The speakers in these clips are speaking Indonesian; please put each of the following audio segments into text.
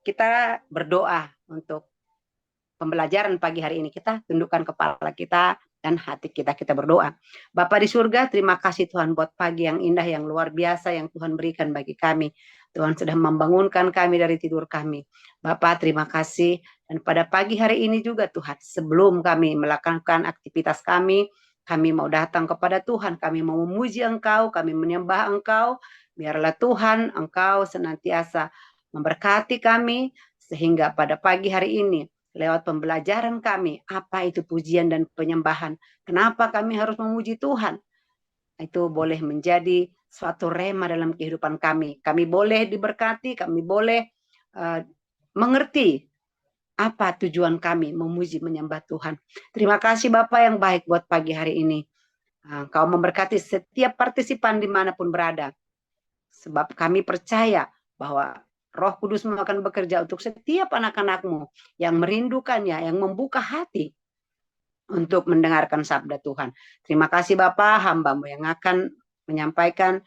kita berdoa untuk pembelajaran pagi hari ini. Kita tundukkan kepala kita dan hati kita, kita berdoa. Bapa di surga, terima kasih Tuhan buat pagi yang indah, yang luar biasa yang Tuhan berikan bagi kami. Tuhan sudah membangunkan kami dari tidur kami. Bapak, terima kasih. Dan pada pagi hari ini juga Tuhan, sebelum kami melakukan aktivitas kami mau datang kepada Tuhan, kami mau memuji Engkau, kami menyembah Engkau. Biarlah Tuhan, Engkau senantiasa memberkati kami, sehingga pada pagi hari ini, lewat pembelajaran kami, apa itu pujian dan penyembahan, kenapa kami harus memuji Tuhan, itu boleh menjadi suatu rema dalam kehidupan kami. Kami boleh diberkati, kami boleh mengerti apa tujuan kami memuji menyembah Tuhan. Terima kasih Bapak yang baik buat pagi hari ini. Kau memberkati setiap partisipan dimanapun berada. Sebab kami percaya bahwa Roh Kudus akan bekerja untuk setiap anak-anak-Mu yang merindukannya, yang membuka hati untuk mendengarkan sabda Tuhan. Terima kasih Bapak, hamba-Mu yang akan menyampaikan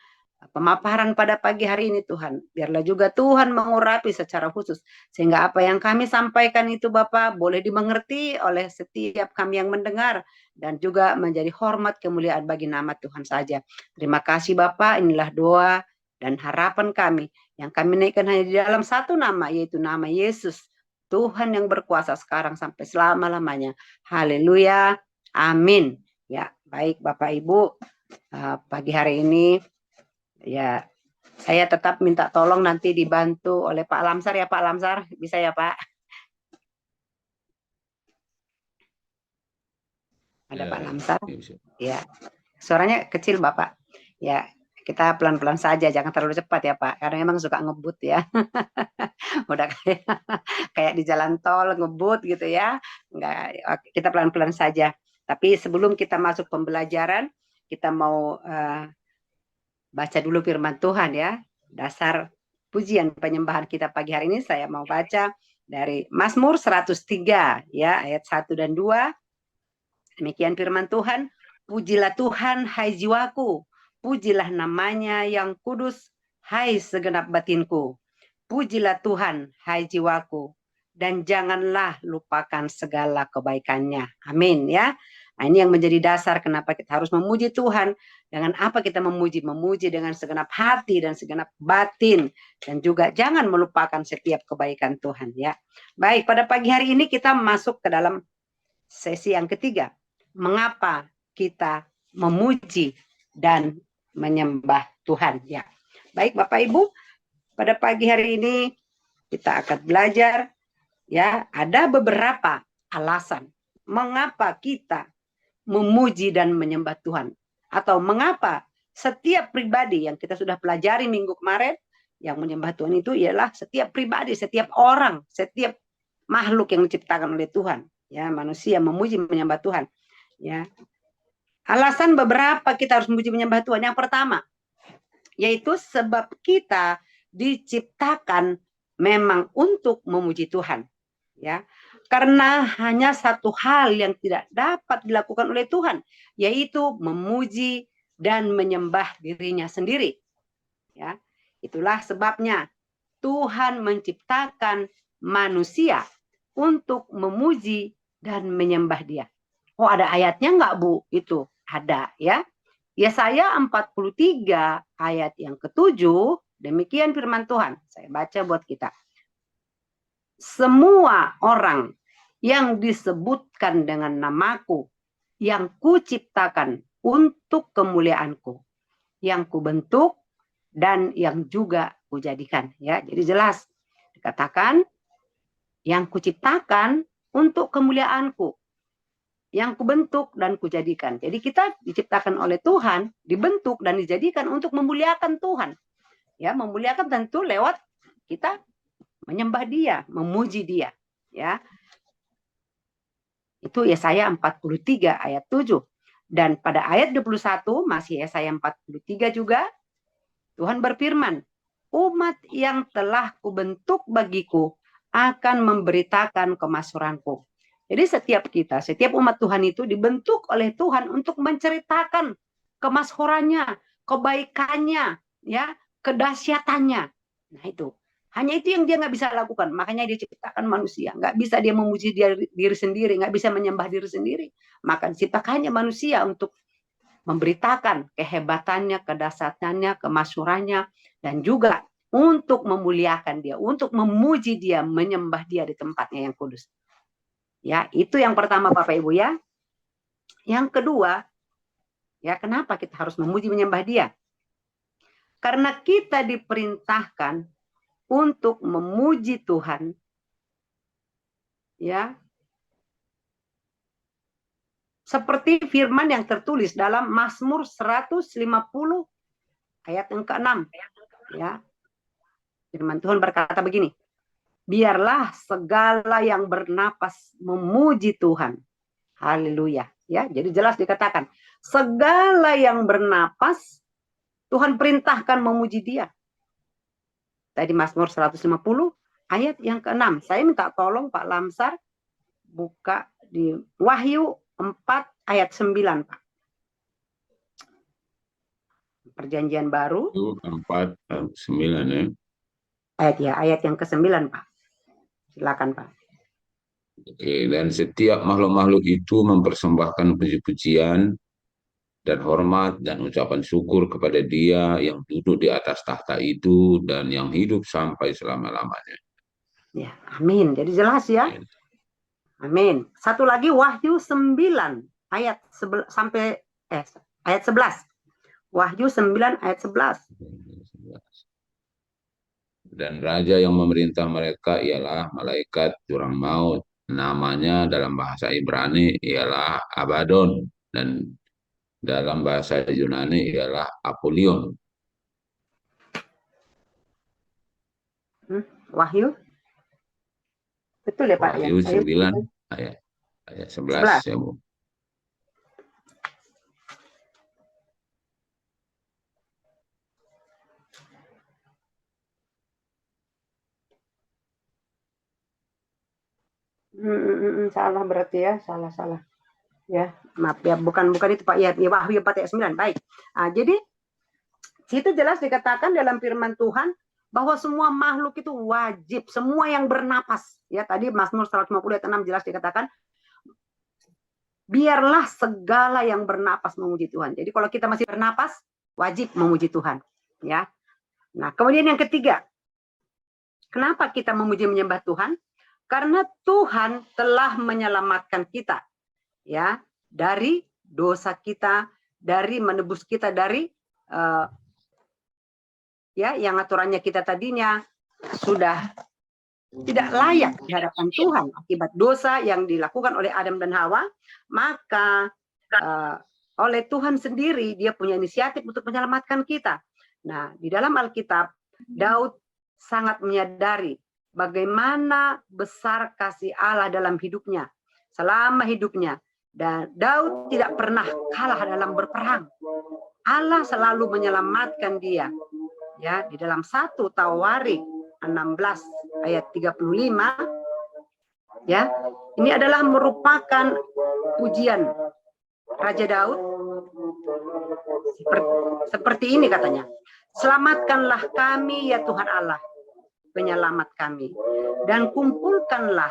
pemaparan pada pagi hari ini Tuhan. Biarlah juga Tuhan mengurapi secara khusus. Sehingga apa yang kami sampaikan itu Bapak boleh dimengerti oleh setiap kami yang mendengar. Dan juga menjadi hormat kemuliaan bagi nama Tuhan saja. Terima kasih Bapak, inilah doa dan harapan kami yang kami naikkan hanya di dalam satu nama, yaitu nama Yesus, Tuhan yang berkuasa sekarang sampai selama-lamanya. Haleluya, amin. Ya, baik Bapak Ibu, pagi hari ini ya saya tetap minta tolong nanti dibantu oleh Pak Lamsar ya Pak Lamsar, bisa ya Pak? Ada Pak Lamsar? Ya, suaranya kecil Bapak. Ya, kita pelan-pelan saja, jangan terlalu cepat ya Pak, karena memang suka ngebut ya. Udah kayak di jalan tol ngebut gitu ya. Enggak, kita pelan-pelan saja. Tapi sebelum kita masuk pembelajaran, kita mau baca dulu firman Tuhan ya. Dasar pujian penyembahan kita pagi hari ini saya mau baca dari Mazmur 103 ya, ayat 1 dan 2. Demikian firman Tuhan, pujilah Tuhan hai jiwaku, pujilah namanya yang kudus hai segenap batinku. Pujilah Tuhan hai jiwaku, dan janganlah lupakan segala kebaikannya. Amin ya. Nah, ini yang menjadi dasar kenapa kita harus memuji Tuhan. Dengan apa kita memuji? Memuji dengan segenap hati dan segenap batin. Dan juga jangan melupakan setiap kebaikan Tuhan ya. Baik, pada pagi hari ini kita masuk ke dalam sesi yang ketiga. Mengapa kita memuji dan menyembah Tuhan ya. Baik Bapak Ibu, pada pagi hari ini kita akan belajar ya, ada beberapa alasan mengapa kita memuji dan menyembah Tuhan, atau mengapa setiap pribadi yang kita sudah pelajari minggu kemarin yang menyembah Tuhan itu ialah setiap pribadi, setiap orang, setiap makhluk yang diciptakan oleh Tuhan ya, manusia memuji menyembah Tuhan ya. Alasan beberapa kita harus memuji menyembah Tuhan. Yang pertama, yaitu sebab kita diciptakan memang untuk memuji Tuhan ya, karena hanya satu hal yang tidak dapat dilakukan oleh Tuhan, yaitu memuji dan menyembah dirinya sendiri ya. Itulah sebabnya Tuhan menciptakan manusia untuk memuji dan menyembah Dia. Oh, ada ayatnya enggak Bu? Itu ada ya. Yesaya 43 ayat yang ke-7, demikian firman Tuhan. Saya baca buat kita. Semua orang yang disebutkan dengan namaku, yang kuciptakan untuk kemuliaanku, yang kubentuk dan yang juga kujadikan. Ya, jadi jelas dikatakan yang kuciptakan untuk kemuliaanku, yang kubentuk dan kujadikan. Jadi kita diciptakan oleh Tuhan, dibentuk dan dijadikan untuk memuliakan Tuhan. Ya, memuliakan tentu lewat kita menyembah Dia, memuji Dia, ya. Itu Yesaya 43 ayat 7. Dan pada ayat 21 masih Yesaya 43 juga Tuhan berfirman, umat yang telah kubentuk bagiku akan memberitakan kemasyhuranku. Jadi setiap kita, setiap umat Tuhan itu dibentuk oleh Tuhan untuk menceritakan kemasyhurannya, kebaikannya, ya, kedahsyatannya. Nah itu Hanya itu yang dia nggak bisa lakukan. Makanya dia ciptakan manusia. Nggak bisa dia memuji diri sendiri, nggak bisa menyembah diri sendiri. Maka diciptakannya manusia untuk memberitakan kehebatannya, kedahsyatannya, kemasyurannya, dan juga untuk memuliakan dia, untuk memuji dia, menyembah dia di tempatnya yang kudus. Ya, itu yang pertama Bapak Ibu ya. Yang kedua, ya kenapa kita harus memuji menyembah dia? Karena kita diperintahkan untuk memuji Tuhan, ya, seperti firman yang tertulis dalam Mazmur 150 ayat yang ke-6, ya. Firman Tuhan berkata begini, biarlah segala yang bernapas memuji Tuhan. Haleluya, ya. Jadi jelas dikatakan, segala yang bernapas Tuhan perintahkan memuji Dia. Tadi Mazmur 150 ayat yang ke-6. Saya minta tolong Pak Lamsar buka di Wahyu 4 ayat 9, Pak. Perjanjian baru. 4 ayat 9 ya. Ayat yang ke-9, Pak. Silakan, Pak. Oke, dan setiap makhluk-makhluk itu mempersembahkan puji-pujian dan hormat dan ucapan syukur kepada Dia yang duduk di atas tahta itu dan yang hidup sampai selama-lamanya. Ya, amin. Jadi jelas ya. Amin. Satu lagi Wahyu 9 ayat sampai ayat 11. Wahyu 9 ayat 11. Dan raja yang memerintah mereka ialah malaikat jurang maut. Namanya dalam bahasa Ibrani ialah Abaddon dan dalam bahasa Yunani ialah Apollyon. Wahyu? Betul ya Pak? Wahyu ya? 9 ayat 11 ya Bu. Salah berarti ya, salah. Ya, maaf ya, bukan itu Pak. Ya, Wahyu 4 ayat 9. Baik. Jadi situ jelas dikatakan dalam firman Tuhan bahwa semua makhluk itu wajib, semua yang bernapas. Ya, tadi Mazmur 150 ayat 6 jelas dikatakan biarlah segala yang bernapas memuji Tuhan. Jadi kalau kita masih bernapas, wajib memuji Tuhan. Ya. Nah, kemudian yang ketiga, kenapa kita memuji menyembah Tuhan? Karena Tuhan telah menyelamatkan kita, ya, dari dosa kita, dari menebus kita dari ya, yang aturannya kita tadinya sudah tidak layak di hadapan Tuhan akibat dosa yang dilakukan oleh Adam dan Hawa, maka oleh Tuhan sendiri dia punya inisiatif untuk menyelamatkan kita. Nah, di dalam Alkitab Daud sangat menyadari bagaimana besar kasih Allah dalam hidupnya, selama hidupnya. Dan Daud tidak pernah kalah dalam berperang. Allah selalu menyelamatkan dia. Ya, di dalam 1 Tawarik 16 ayat 35, ya, ini adalah merupakan pujian Raja Daud. Seperti ini katanya, selamatkanlah kami ya Tuhan Allah, penyelamat kami, dan kumpulkanlah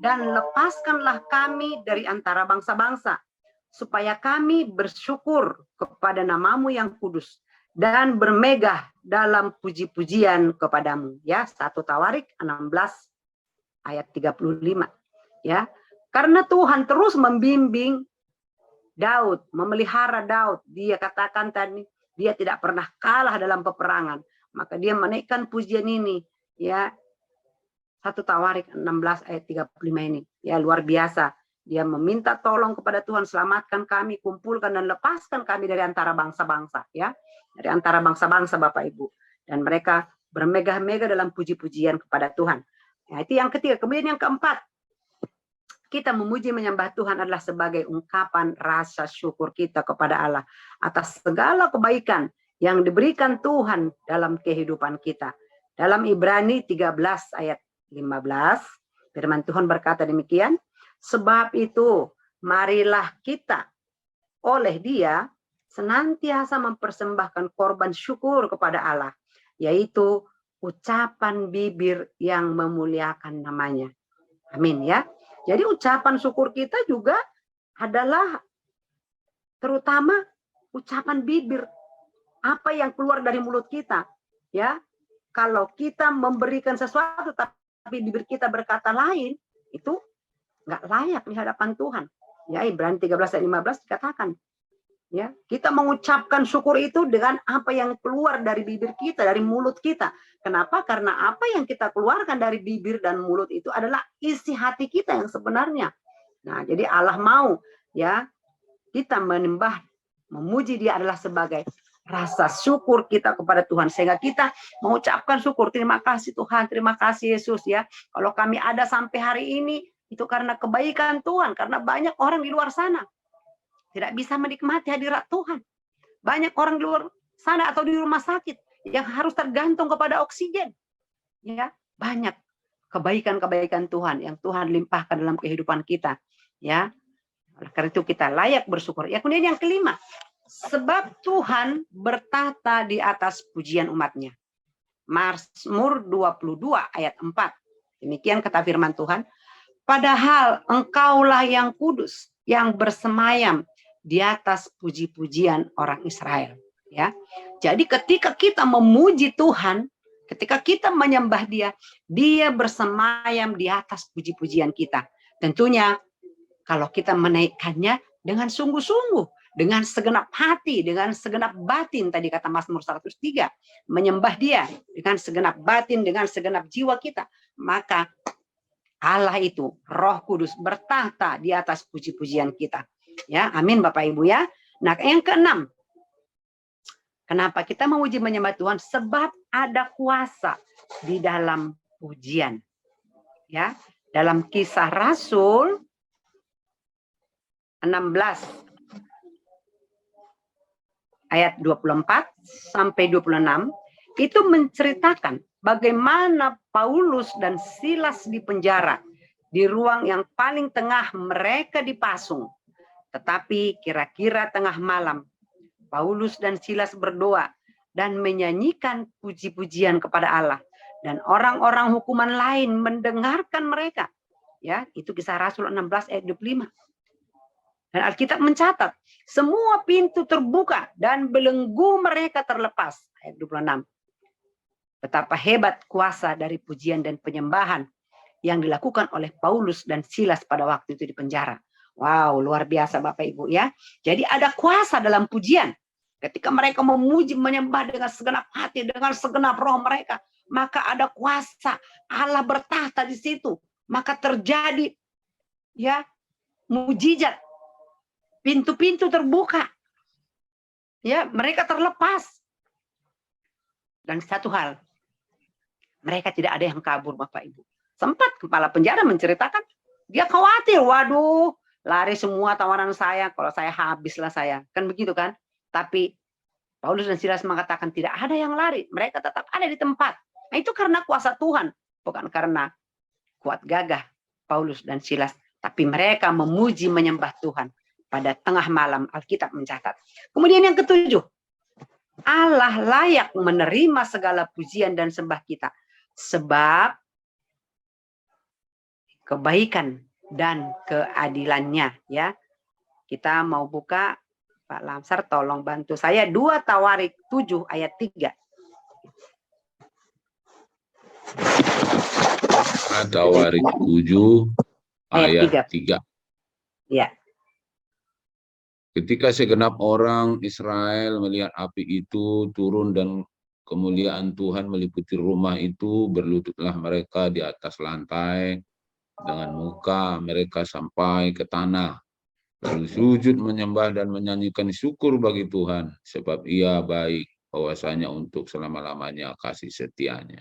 dan lepaskanlah kami dari antara bangsa-bangsa, supaya kami bersyukur kepada namamu yang kudus dan bermegah dalam puji-pujian kepadamu. Ya, 1 Tawarik 16 ayat 35. Ya, karena Tuhan terus membimbing Daud, memelihara Daud. Dia katakan tadi, dia tidak pernah kalah dalam peperangan. Maka dia menaikkan pujian ini, ya. 1 Tawarik 16 ayat 35 ini. Ya, luar biasa. Dia meminta tolong kepada Tuhan, selamatkan kami, kumpulkan dan lepaskan kami dari antara bangsa-bangsa, ya. Dari antara bangsa-bangsa Bapak Ibu. Dan mereka bermegah-megah dalam puji-pujian kepada Tuhan. Nah, itu yang ketiga. Kemudian yang keempat, kita memuji menyembah Tuhan adalah sebagai ungkapan rasa syukur kita kepada Allah atas segala kebaikan yang diberikan Tuhan dalam kehidupan kita. Dalam Ibrani 13 ayat 15, firman Tuhan berkata demikian, sebab itu marilah kita oleh Dia senantiasa mempersembahkan korban syukur kepada Allah, yaitu ucapan bibir yang memuliakan namanya. Amin ya. Jadi ucapan syukur kita juga adalah terutama ucapan bibir. Apa yang keluar dari mulut kita. Ya, kalau kita memberikan sesuatu tapi bibir kita berkata lain, itu nggak layak di hadapan Tuhan. Ya, Ibrani 13 ayat 15 dikatakan. Ya, kita mengucapkan syukur itu dengan apa yang keluar dari bibir kita, dari mulut kita. Kenapa? Karena apa yang kita keluarkan dari bibir dan mulut itu adalah isi hati kita yang sebenarnya. Nah, jadi Allah mau ya kita menyembah, memuji Dia adalah sebagai rasa syukur kita kepada Tuhan, sehingga kita mengucapkan syukur. Terima kasih Tuhan, terima kasih Yesus ya. Kalau kami ada sampai hari ini itu karena kebaikan Tuhan, karena banyak orang di luar sana tidak bisa menikmati hadirat Tuhan. Banyak orang di luar sana atau di rumah sakit yang harus tergantung kepada oksigen. Ya, banyak kebaikan-kebaikan Tuhan yang Tuhan limpahkan dalam kehidupan kita. Ya, karena itu kita layak bersyukur. Ya, kemudian yang kelima, sebab Tuhan bertahta di atas pujian umatnya. Mazmur 22 ayat 4. Demikian kata firman Tuhan. Padahal engkaulah yang kudus, yang bersemayam di atas puji-pujian orang Israel. Ya, jadi ketika kita memuji Tuhan, ketika kita menyembah Dia, Dia bersemayam di atas puji-pujian kita. Tentunya kalau kita menaikkannya dengan sungguh-sungguh, dengan segenap hati, dengan segenap batin, tadi kata Mazmur 103, menyembah Dia dengan segenap batin, dengan segenap jiwa kita, maka Allah itu, Roh Kudus bertahta di atas puji-pujian kita. Ya, amin Bapak Ibu ya. Nah, yang keenam, kenapa kita memuji menyembah Tuhan? Sebab ada kuasa di dalam pujian. Ya, dalam Kisah Rasul 16 ayat 24 sampai 26 itu menceritakan bagaimana Paulus dan Silas di penjara, di ruang yang paling tengah mereka dipasung. Tetapi kira-kira tengah malam, Paulus dan Silas berdoa dan menyanyikan puji-pujian kepada Allah. Dan orang-orang hukuman lain mendengarkan mereka. Ya, itu Kisah Rasul 16 ayat 25. Dan Alkitab mencatat, semua pintu terbuka dan belenggu mereka terlepas. Ayat 26. Betapa hebat kuasa dari pujian dan penyembahan yang dilakukan oleh Paulus dan Silas pada waktu itu di penjara. Wow, luar biasa Bapak Ibu ya. Jadi ada kuasa dalam pujian. Ketika mereka memuji, menyembah dengan segenap hati, dengan segenap roh mereka, maka ada kuasa. Allah bertahta di situ. Maka terjadi ya mujizat. Pintu-pintu terbuka. Ya, mereka terlepas. Dan satu hal, mereka tidak ada yang kabur Bapak Ibu. Sempat kepala penjara menceritakan, dia khawatir, waduh, lari semua tawaran saya, kalau saya habislah saya. Kan begitu kan? Tapi Paulus dan Silas mengatakan tidak ada yang lari. Mereka tetap ada di tempat. Nah itu karena kuasa Tuhan. Bukan karena kuat gagah Paulus dan Silas. Tapi mereka memuji menyembah Tuhan. Pada tengah malam Alkitab mencatat. Kemudian yang ketujuh. Allah layak menerima segala pujian dan sembah kita. Sebab kebaikan dan keadilannya ya. Kita mau buka Pak Lamsar, tolong bantu saya 2 Tawarik 7 ayat 3. Tawarik 7 ayat 3. Ya. Ketika segenap orang Israel melihat api itu turun dan kemuliaan Tuhan meliputi rumah itu, berlututlah mereka di atas lantai dengan muka mereka sampai ke tanah. Lalu sujud menyembah dan menyanyikan syukur bagi Tuhan, sebab Ia baik, bahwasanya untuk selama-lamanya kasih setianya.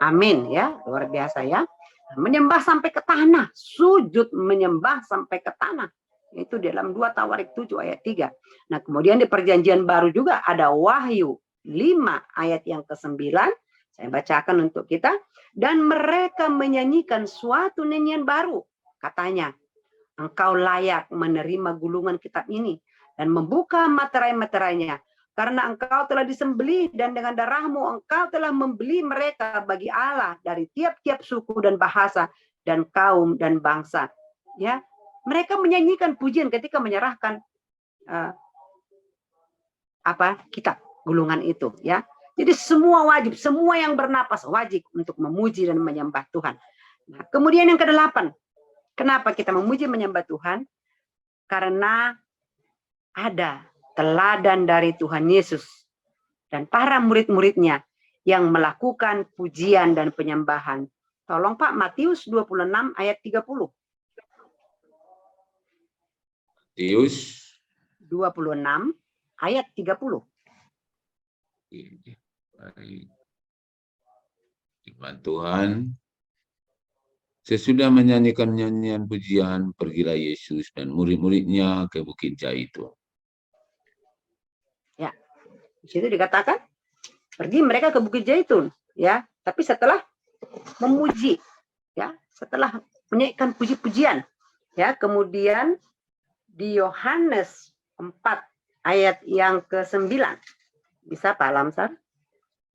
Amin ya, luar biasa ya. Menyembah sampai ke tanah, sujud menyembah sampai ke tanah. Itu dalam 2 Tawarik 7 ayat 3. Nah, kemudian di perjanjian baru juga ada Wahyu 5 ayat yang ke-9. Saya bacakan untuk kita. Dan mereka menyanyikan suatu nyanyian baru. Katanya, engkau layak menerima gulungan kitab ini dan membuka materai-materainya, karena engkau telah disembelih dan dengan darahmu engkau telah membeli mereka bagi Allah dari tiap-tiap suku dan bahasa dan kaum dan bangsa. Ya, mereka menyanyikan pujian ketika menyerahkan kitab gulungan itu, ya. Jadi semua wajib, semua yang bernapas wajib untuk memuji dan menyembah Tuhan. Nah, kemudian yang ke-8, kenapa kita memuji menyembah Tuhan? Karena ada teladan dari Tuhan Yesus dan para murid-muridnya yang melakukan pujian dan penyembahan. Tolong Pak, Matius 26 ayat 30. Matius 26 ayat 30. Firman Tuhan, sesudah menyanyikan nyanyian pujian, pergilah Yesus dan murid-muridnya ke Bukit Zaitun. Ya, di situ dikatakan pergi mereka ke Bukit Zaitun, ya. Tapi setelah memuji, ya, setelah menyanyikan puji-pujian, ya. Kemudian di Yohanes 4 ayat yang ke-9. Bisa Pak Lamsar?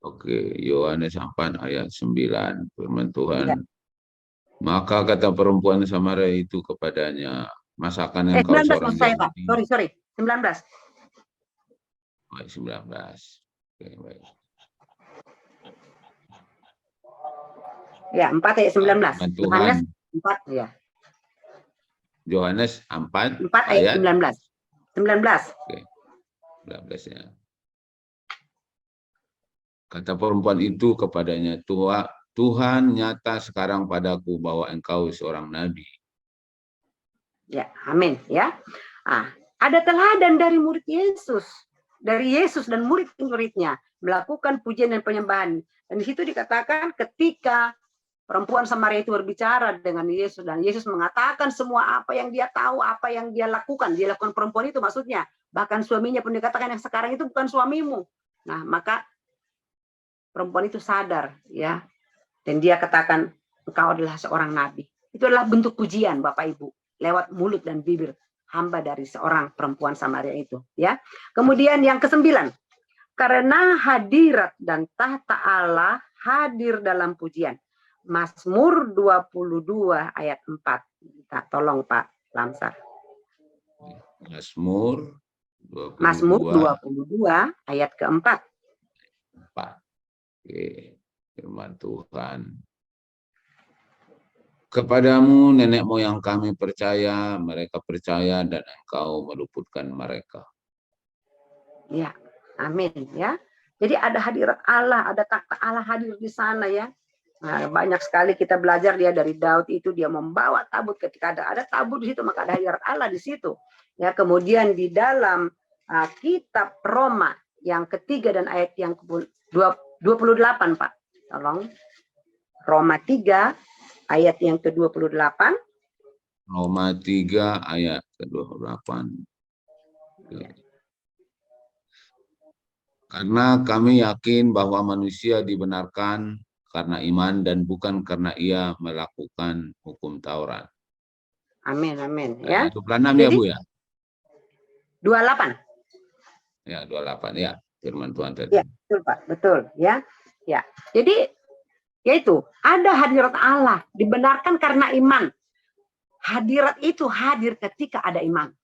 Oke, Yohanes 4 ayat 9, firman Tuhan. Ya. Maka kata perempuan Samaria itu kepadanya, masakan yang kau 19 seorang saya, Pak. Yahudi. Sorry, 19. Baik, 19. Oke, baik. Ya, 4 ayat 19. Tuhan. Yohanes 4, ya. Yohanes 4 ayat 19. 19. Oke. 19 ya. Kata perempuan itu kepadanya, Tuhan nyata sekarang padaku bahwa engkau seorang nabi. Ya, amin, ya. Ada teladan dari murid Yesus, dari Yesus dan murid-muridnya melakukan pujian dan penyembahan. Dan di situ dikatakan ketika perempuan Samaria itu berbicara dengan Yesus dan Yesus mengatakan semua apa yang dia tahu, apa yang dia lakukan perempuan itu maksudnya. Bahkan suaminya pun dikatakan yang sekarang itu bukan suamimu. Nah, maka perempuan itu sadar, ya, dan dia katakan engkau adalah seorang nabi. Itu adalah bentuk pujian Bapak Ibu lewat mulut dan bibir hamba dari seorang perempuan Samaria itu, ya. Kemudian yang ke-9, karena hadirat dan tahta Allah hadir dalam pujian. Mazmur 22 ayat 4. Kita tolong Pak Lamsar. Mazmur 22 ayat ke-4. 4. Oke, firman Tuhan. Kepadamu nenek moyang kami percaya, mereka percaya dan engkau meluputkan mereka. Ya, amin, ya. Jadi ada hadirat Allah, ada takhta Allah hadir di sana, ya. Nah, banyak sekali kita belajar dia dari Daud itu, dia membawa tabut ketika ada tabut di situ, maka ada hadirat Allah di situ. Ya, kemudian di dalam kitab Roma yang ketiga dan ayat yang 28, Pak. Tolong. Roma 3 ayat yang ke-28. Roma 3 ayat ke-28. Karena kami yakin bahwa manusia dibenarkan karena iman dan bukan karena ia melakukan hukum Taurat. Amin, amin. Ya. 26 ya, Bu, ya? 28. Ya, 28 ya. Firman Tuhan tadi. Ya, betul Pak, betul, ya. Ya. Jadi yaitu ada hadirat Allah, dibenarkan karena iman. Hadirat itu hadir ketika ada iman.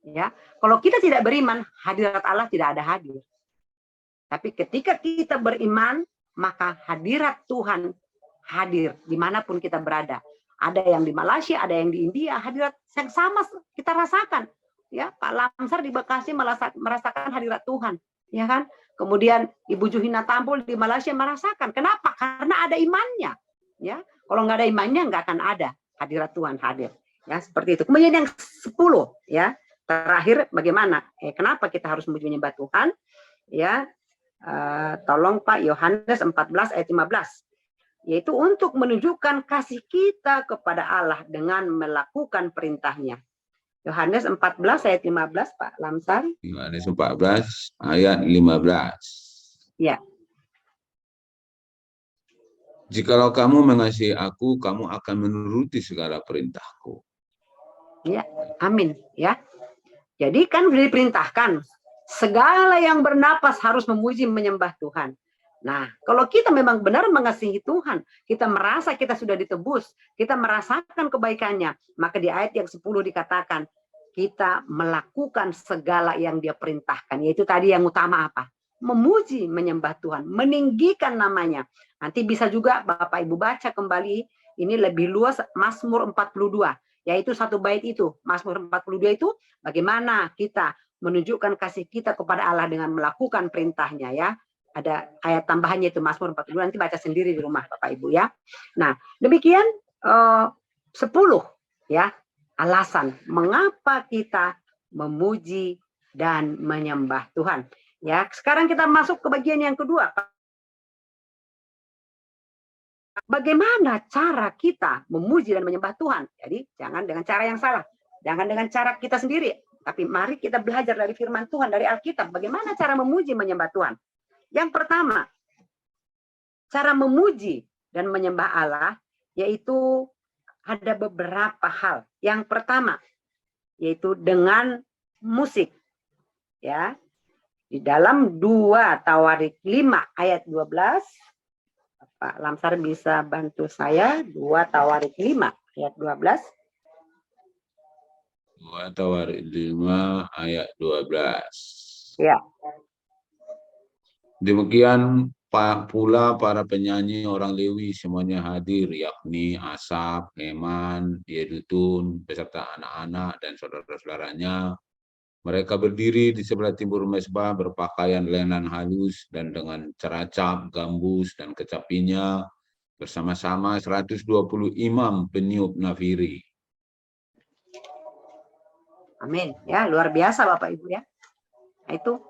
Ya. Kalau kita tidak beriman, hadirat Allah tidak ada hadir. Tapi ketika kita beriman, maka hadirat Tuhan hadir dimanapun kita berada. Ada yang di Malaysia, ada yang di India, hadirat yang sama kita rasakan. Ya, Pak Lamsar di Bekasi merasakan hadirat Tuhan. Ya kan? Kemudian Ibu Juhina Tampul di Malaysia merasakan. Kenapa? Karena ada imannya. Ya, kalau nggak ada imannya nggak akan ada hadirat Tuhan hadir. Ya, seperti itu. Kemudian yang 10, ya, terakhir bagaimana? Kenapa kita harus menyembah Tuhan? Ya, tolong Pak, Yohanes 14 ayat 15. Yaitu untuk menunjukkan kasih kita kepada Allah dengan melakukan perintahnya. Yohanes 14 ayat 15, Pak Lamsar. Yohanes 14 ayat 15. Ya. Jikalau kamu mengasihi aku, kamu akan menuruti segala perintahku. Ya, amin, ya. Jadi kan diperintahkan Segala yang bernapas harus memuji menyembah Tuhan. Nah, kalau kita memang benar mengasihi Tuhan, kita merasa kita sudah ditebus, kita merasakan kebaikannya, maka di ayat yang 10 dikatakan, kita melakukan segala yang Dia perintahkan. Yaitu tadi yang utama apa? Memuji, menyembah Tuhan, meninggikan namanya. Nanti bisa juga Bapak Ibu baca kembali, ini lebih luas, Mazmur 42. Yaitu satu bait itu, Mazmur 42 itu bagaimana kita menunjukkan kasih kita kepada Allah dengan melakukan perintahnya ya. Ada ayat tambahannya itu Mazmur 42, nanti baca sendiri di rumah Bapak Ibu ya. Nah, demikian 10 ya alasan mengapa kita memuji dan menyembah Tuhan. Ya, sekarang kita masuk ke bagian yang kedua. Bagaimana cara kita memuji dan menyembah Tuhan? Jadi, jangan dengan cara yang salah. Jangan dengan cara kita sendiri. Tapi mari kita belajar dari firman Tuhan, dari Alkitab. Bagaimana cara memuji menyembah Tuhan? Yang pertama, cara memuji dan menyembah Allah, yaitu ada beberapa hal. Yang pertama, yaitu dengan musik. Ya, di dalam 2 Tawarik 5 ayat 12, Pak Lamsar bisa bantu saya, 2 Tawarik 5 ayat 12. 2 Tawarik 5 ayat 12. Ya. Demikian pula para penyanyi orang Lewi semuanya hadir, yakni Asaf, Heman, Yedutun, beserta anak-anak dan saudara-saudaranya. Mereka berdiri di sebelah timur mezbah berpakaian lenan halus dan dengan ceracap, gambus, dan kecapinya bersama-sama 120 imam peniup nafiri. Amin. Ya, luar biasa Bapak Ibu ya. Nah, itu.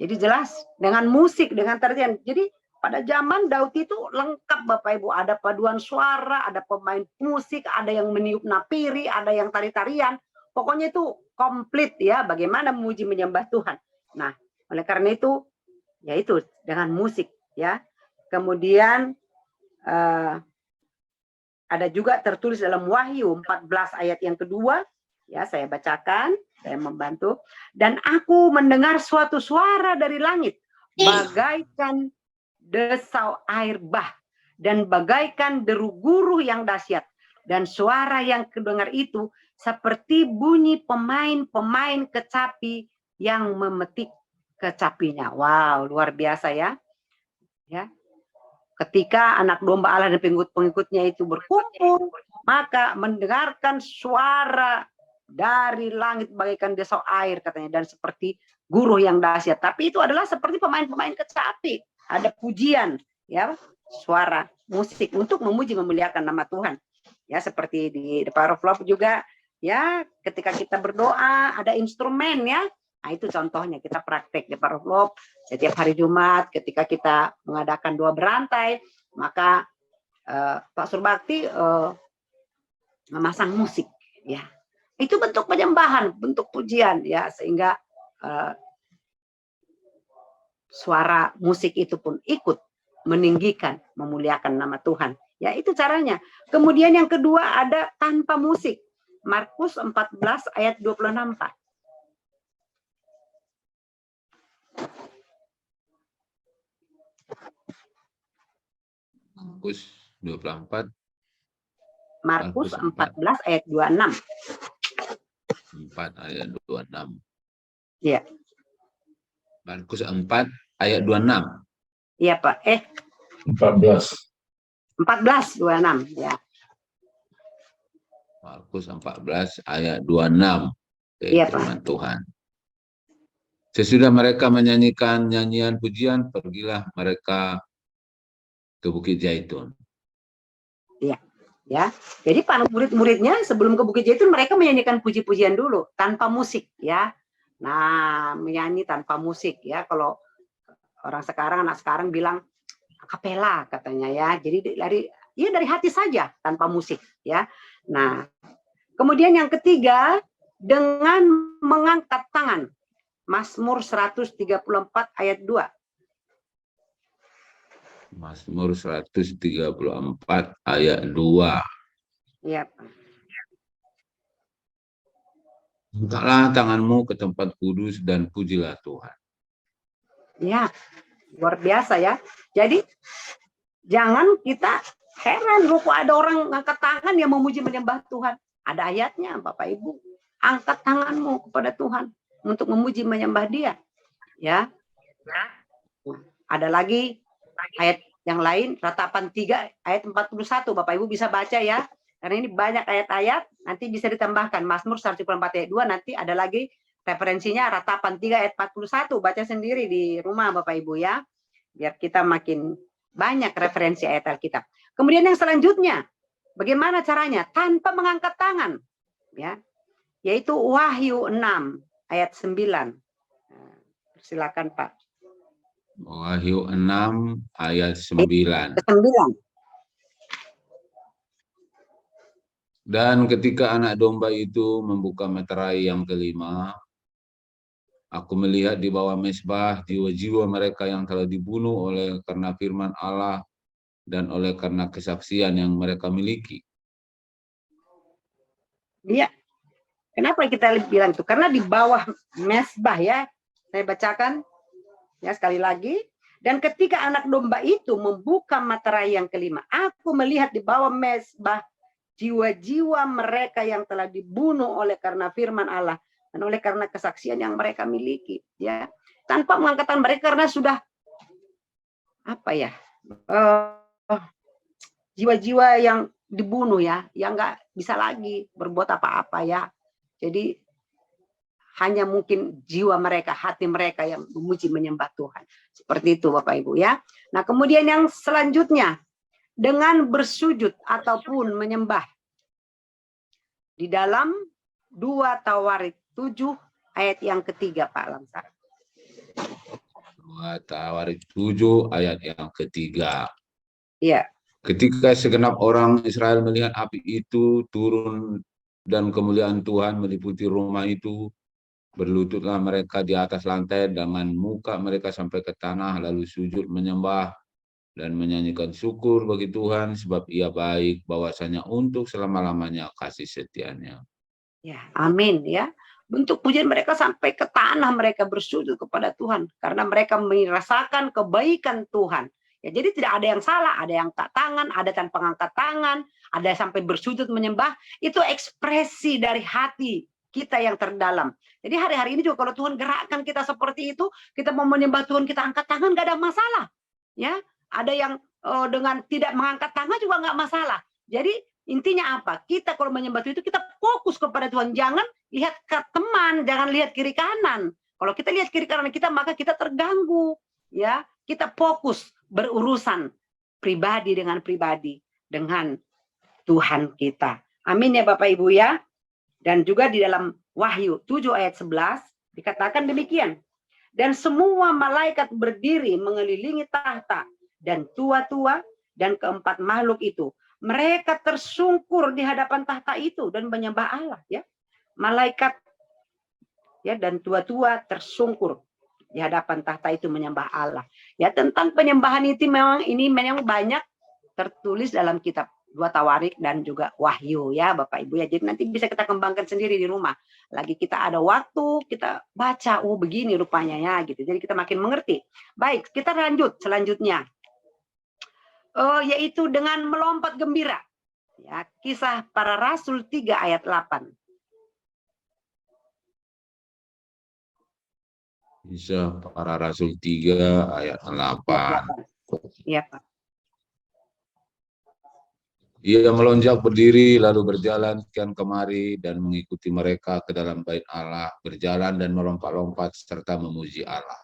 Jadi jelas dengan musik, dengan tarian. Jadi pada zaman Daud itu lengkap Bapak Ibu. Ada paduan suara, ada pemain musik, ada yang meniup napiri, ada yang tari-tarian. Pokoknya itu komplit ya, bagaimana memuji menyembah Tuhan. Nah, oleh karena itu, yaitu dengan musik ya. Kemudian ada juga tertulis dalam Wahyu 14 ayat yang kedua, ya saya bacakan, saya membantu. Dan aku mendengar suatu suara dari langit, bagaikan desau air bah, dan bagaikan deru guru yang dahsyat. Dan suara yang kedengar itu seperti bunyi pemain-pemain kecapi yang memetik kecapinya. Wow, luar biasa ya. Ya. Ketika anak domba Allah dan pengikut-pengikutnya itu berkumpul, maka mendengarkan suara dari langit bagaikan desau air katanya, dan seperti guru yang dahsyat. Tapi itu adalah seperti pemain-pemain kecapi. Ada pujian, ya, suara musik untuk memuji memuliakan nama Tuhan. Ya, seperti di The Power of Love juga, ya, ketika kita berdoa ada instrumen ya. Nah, itu contohnya kita praktek di Power of Love setiap hari Jumat ketika kita mengadakan doa berantai, maka Pak Surbakti memasang musik ya. Itu bentuk penyembahan, bentuk pujian ya, sehingga suara musik itu pun ikut meninggikan, memuliakan nama Tuhan. Ya, itu caranya. Kemudian yang kedua ada tanpa musik. Markus 14 ayat 26, Pak. Markus 24. Markus 14 ayat 26. 4 ayat 26. Iya. Markus 4 ayat 26. Iya, Pak. 14. 14 26 ya. Markus 14 ayat 26. Iya, Firman Pak. Tuhan. Sesudah mereka menyanyikan nyanyian pujian, pergilah mereka ke Bukit Zaitun. Iya. Ya. Jadi para murid-muridnya sebelum ke Bukit Zaitun mereka menyanyikan puji-pujian dulu tanpa musik ya. Nah, menyanyi tanpa musik ya. Kalau orang sekarang, anak sekarang bilang akapela katanya ya. Jadi dari hati saja tanpa musik ya. Nah, kemudian yang ketiga dengan mengangkat tangan. Mazmur 134 ayat 2. Mazmur 134 ayat 2. Iya, Pak. Angkatlah tanganmu ke tempat kudus dan pujilah Tuhan. Ya, luar biasa ya. Jadi jangan kita heran loh kok ada orang ngangkat tangan yang memuji menyembah Tuhan. Ada ayatnya Bapak Ibu. Angkat tanganmu kepada Tuhan untuk memuji menyembah Dia. Ya. Ada lagi ayat yang lain, Ratapan 3 ayat 41. Bapak Ibu bisa baca ya. Karena ini banyak ayat-ayat, nanti bisa ditambahkan. Mazmur 144 ayat 2, nanti ada lagi referensinya Ratapan 3 ayat 41. Baca sendiri di rumah Bapak Ibu ya. Biar kita makin banyak referensi ayat Alkitab. Kemudian yang selanjutnya, bagaimana caranya? Tanpa mengangkat tangan. Ya. Yaitu Wahyu 6 ayat 9. Silakan Pak. Wahyu 6 ayat 9. 9. Dan ketika anak domba itu membuka meterai yang kelima, aku melihat di bawah mezbah jiwa-jiwa mereka yang telah dibunuh oleh karena firman Allah dan oleh karena kesaksian yang mereka miliki. Iya. Kenapa kita bilang itu? Karena di bawah mezbah ya. Saya bacakan ya sekali lagi. Dan ketika anak domba itu membuka materai yang kelima, aku melihat di bawah mezbah jiwa-jiwa mereka yang telah dibunuh oleh karena firman Allah dan oleh karena kesaksian yang mereka miliki, ya, tanpa mengangkat mereka karena sudah apa ya, jiwa-jiwa yang dibunuh ya, yang nggak bisa lagi berbuat apa-apa ya. Jadi hanya mungkin jiwa mereka, hati mereka yang memuji menyembah Tuhan. Seperti itu Bapak Ibu ya. Nah kemudian yang selanjutnya, dengan bersujud ataupun menyembah. Di dalam 2 Tawarik 7 ayat yang ketiga Pak Lamsar. 2 Tawarik 7 ayat yang ketiga. Iya. Ketika segenap orang Israel melihat api itu turun dan kemuliaan Tuhan meliputi rumah itu, berlututlah mereka di atas lantai dengan muka mereka sampai ke tanah, lalu sujud menyembah dan menyanyikan syukur bagi Tuhan sebab Ia baik, bahwasanya untuk selama-lamanya kasih setianya. Ya, amin ya. Bentuk pujian mereka sampai ke tanah, mereka bersujud kepada Tuhan karena mereka merasakan kebaikan Tuhan. Ya, jadi tidak ada yang salah, ada yang angkat tangan, ada tanpa angkat tangan, ada yang sampai bersujud menyembah. Itu ekspresi dari hati kita yang terdalam. Jadi hari-hari ini juga kalau Tuhan gerakkan kita seperti itu, kita mau menyembah Tuhan, kita angkat tangan, gak ada masalah. Ya, ada yang dengan tidak mengangkat tangan juga nggak masalah. Jadi intinya apa? Kita kalau menyembah Tuhan itu kita fokus kepada Tuhan. Jangan lihat ke teman, jangan lihat kiri kanan. Kalau kita lihat kiri kanan kita, maka kita terganggu. Ya, kita fokus berurusan pribadi dengan Tuhan kita. Amin ya Bapak Ibu ya. Dan juga di dalam Wahyu 7 ayat 11 dikatakan demikian. Dan semua malaikat berdiri mengelilingi tahta dan tua-tua dan keempat makhluk itu. Mereka tersungkur di hadapan tahta itu dan menyembah Allah ya. Malaikat ya dan tua-tua tersungkur di hadapan tahta itu menyembah Allah. Ya tentang penyembahan itu memang banyak tertulis dalam kitab 2 Tawarik dan juga Wahyu ya Bapak Ibu ya. Jadi nanti bisa kita kembangkan sendiri di rumah. Lagi kita ada waktu, kita baca, oh begini rupanya ya gitu. Jadi kita makin mengerti. Baik, kita lanjut selanjutnya. Yaitu dengan melompat gembira. Ya, Kisah Para Rasul 3 ayat 8. Kisah Para Rasul 3 ayat 8. Iya, Pak. Ia melonjak berdiri lalu berjalan kian kemari dan mengikuti mereka ke dalam bait Allah, berjalan dan melompat-lompat serta memuji Allah.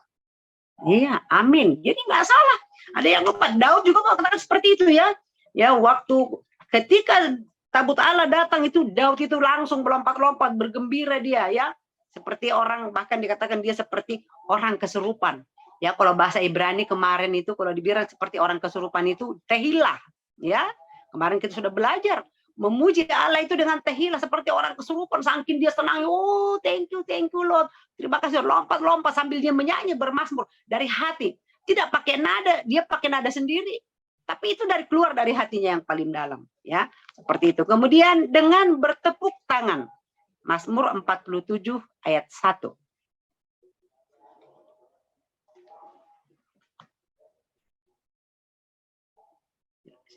Iya, amin. Jadi nggak salah. Ada yang lupa. Daud juga mengatakan seperti itu ya. Ya, waktu ketika tabut Allah datang itu Daud itu langsung melompat-lompat, bergembira dia ya. Seperti orang, bahkan dikatakan dia seperti orang kesurupan. Ya, kalau bahasa Ibrani kemarin itu kalau dibilang seperti orang kesurupan itu tehilah, ya. Kemarin kita sudah belajar memuji Allah itu dengan tehilah seperti orang kesurupan, saking dia senang. Oh, thank you Lord. Terima kasih. Lompat-lompat sambil dia menyanyi bermazmur dari hati. Tidak pakai nada, dia pakai nada sendiri. Tapi itu keluar dari hatinya yang paling dalam, ya. Seperti itu. Kemudian dengan bertepuk tangan. Mazmur 47 ayat 1.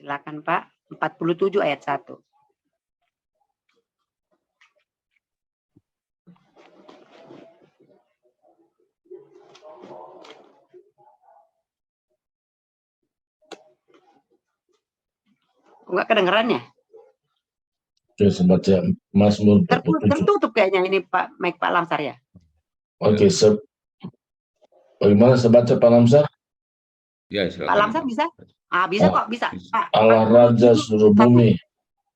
Silakan Pak. 47 ayat 1. Enggak kedengeran ya? Oke, saya baca Mazmur 47. Tertutup kayaknya ini Pak Mike Pak Lamsar ya. Oke, bagaimana saya baca Pak Lamsar? Ya, Pak silakan. Lamsar bisa? Ah, bisa Oh, kok, bisa. Pak, Allah 47 Raja seluruh 1. bumi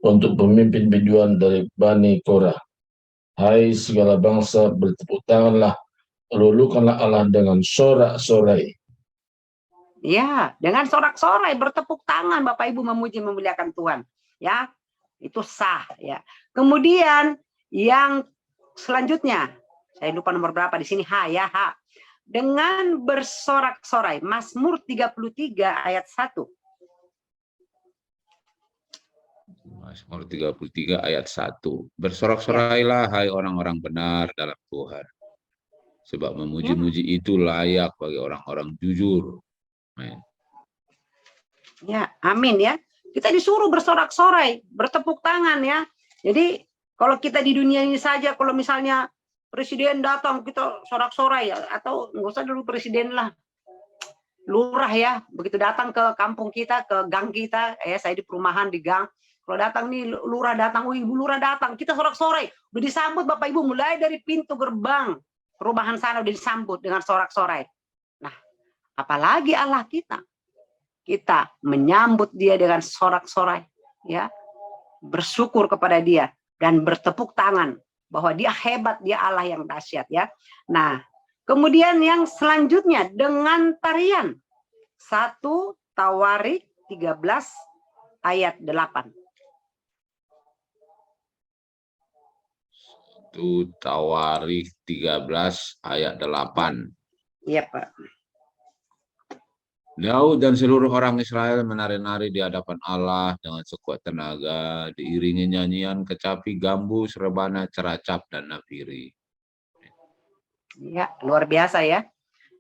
untuk pemimpin biduan dari Bani Korah. Hai segala bangsa, bertepuk tanganlah, lulukanlah Allah dengan sorak-sorai. Ya, dengan sorak-sorai bertepuk tangan Bapak Ibu memuji memuliakan Tuhan. Ya, itu sah ya. Kemudian yang selanjutnya, saya lupa nomor berapa di sini, H. Dengan bersorak-sorai, Mazmur 33 ayat 1. Mazmur 33 ayat 1. Bersorak-sorailah hai orang-orang benar dalam Tuhan. Sebab memuji-muji itu layak bagi orang-orang jujur. Amin. Ya, amin ya. Kita disuruh bersorak-sorai, bertepuk tangan ya. Jadi kalau kita di dunia ini saja, kalau misalnya presiden datang kita sorak-sorai ya, atau nggak usah dulu presiden lah, lurah ya, begitu datang ke kampung kita, ke gang kita, saya di perumahan di gang, kalau datang nih lurah datang, ibu lurah datang, kita sorak-sorai, udah disambut Bapak Ibu mulai dari pintu gerbang perumahan sana udah disambut dengan sorak-sorai. Nah, apalagi Allah kita menyambut dia dengan sorak-sorai, ya, bersyukur kepada dia dan bertepuk tangan bahwa dia hebat, dia Allah yang dahsyat ya. Nah, kemudian yang selanjutnya dengan tarian 1 Tawarik 13 ayat 8. 1 Tawarik 13 ayat 8. Iya, Pak. Daud dan seluruh orang Israel menari-nari di hadapan Allah dengan sekuat tenaga, diiringi nyanyian, kecapi, gambus, rebana, ceracap, dan nafiri. Ya, luar biasa ya.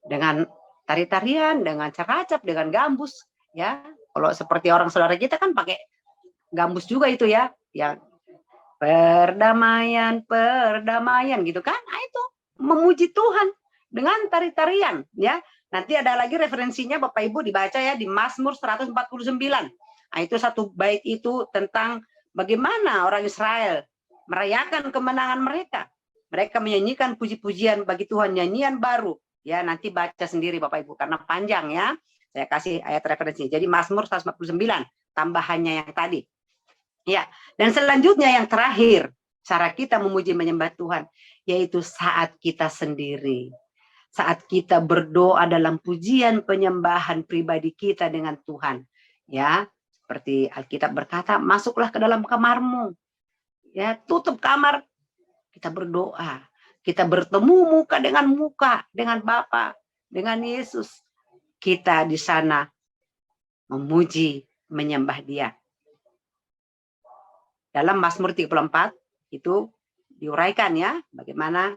Dengan tari-tarian, dengan ceracap, dengan gambus, ya. Kalau seperti orang saudara kita kan pakai gambus juga itu ya, yang perdamaian, perdamaian gitu kan. Nah, itu memuji Tuhan dengan tari-tarian ya. Nanti ada lagi referensinya Bapak Ibu dibaca ya di Mazmur 149. Nah, itu satu bait itu tentang bagaimana orang Israel merayakan kemenangan mereka. Mereka menyanyikan puji-pujian bagi Tuhan, nyanyian baru. Ya, nanti baca sendiri Bapak Ibu karena panjang ya. Saya kasih ayat referensi. Jadi Mazmur 149 tambahannya yang tadi. Ya, dan selanjutnya yang terakhir, cara kita memuji menyembah Tuhan yaitu saat kita sendiri. Saat kita berdoa dalam pujian penyembahan pribadi kita dengan Tuhan. Ya, seperti Alkitab berkata, masuklah ke dalam kamarmu. Ya, tutup kamar, kita berdoa. Kita bertemu muka dengan Bapa, dengan Yesus. Kita di sana memuji, menyembah Dia. Dalam Mazmur 34 itu diuraikan ya, bagaimana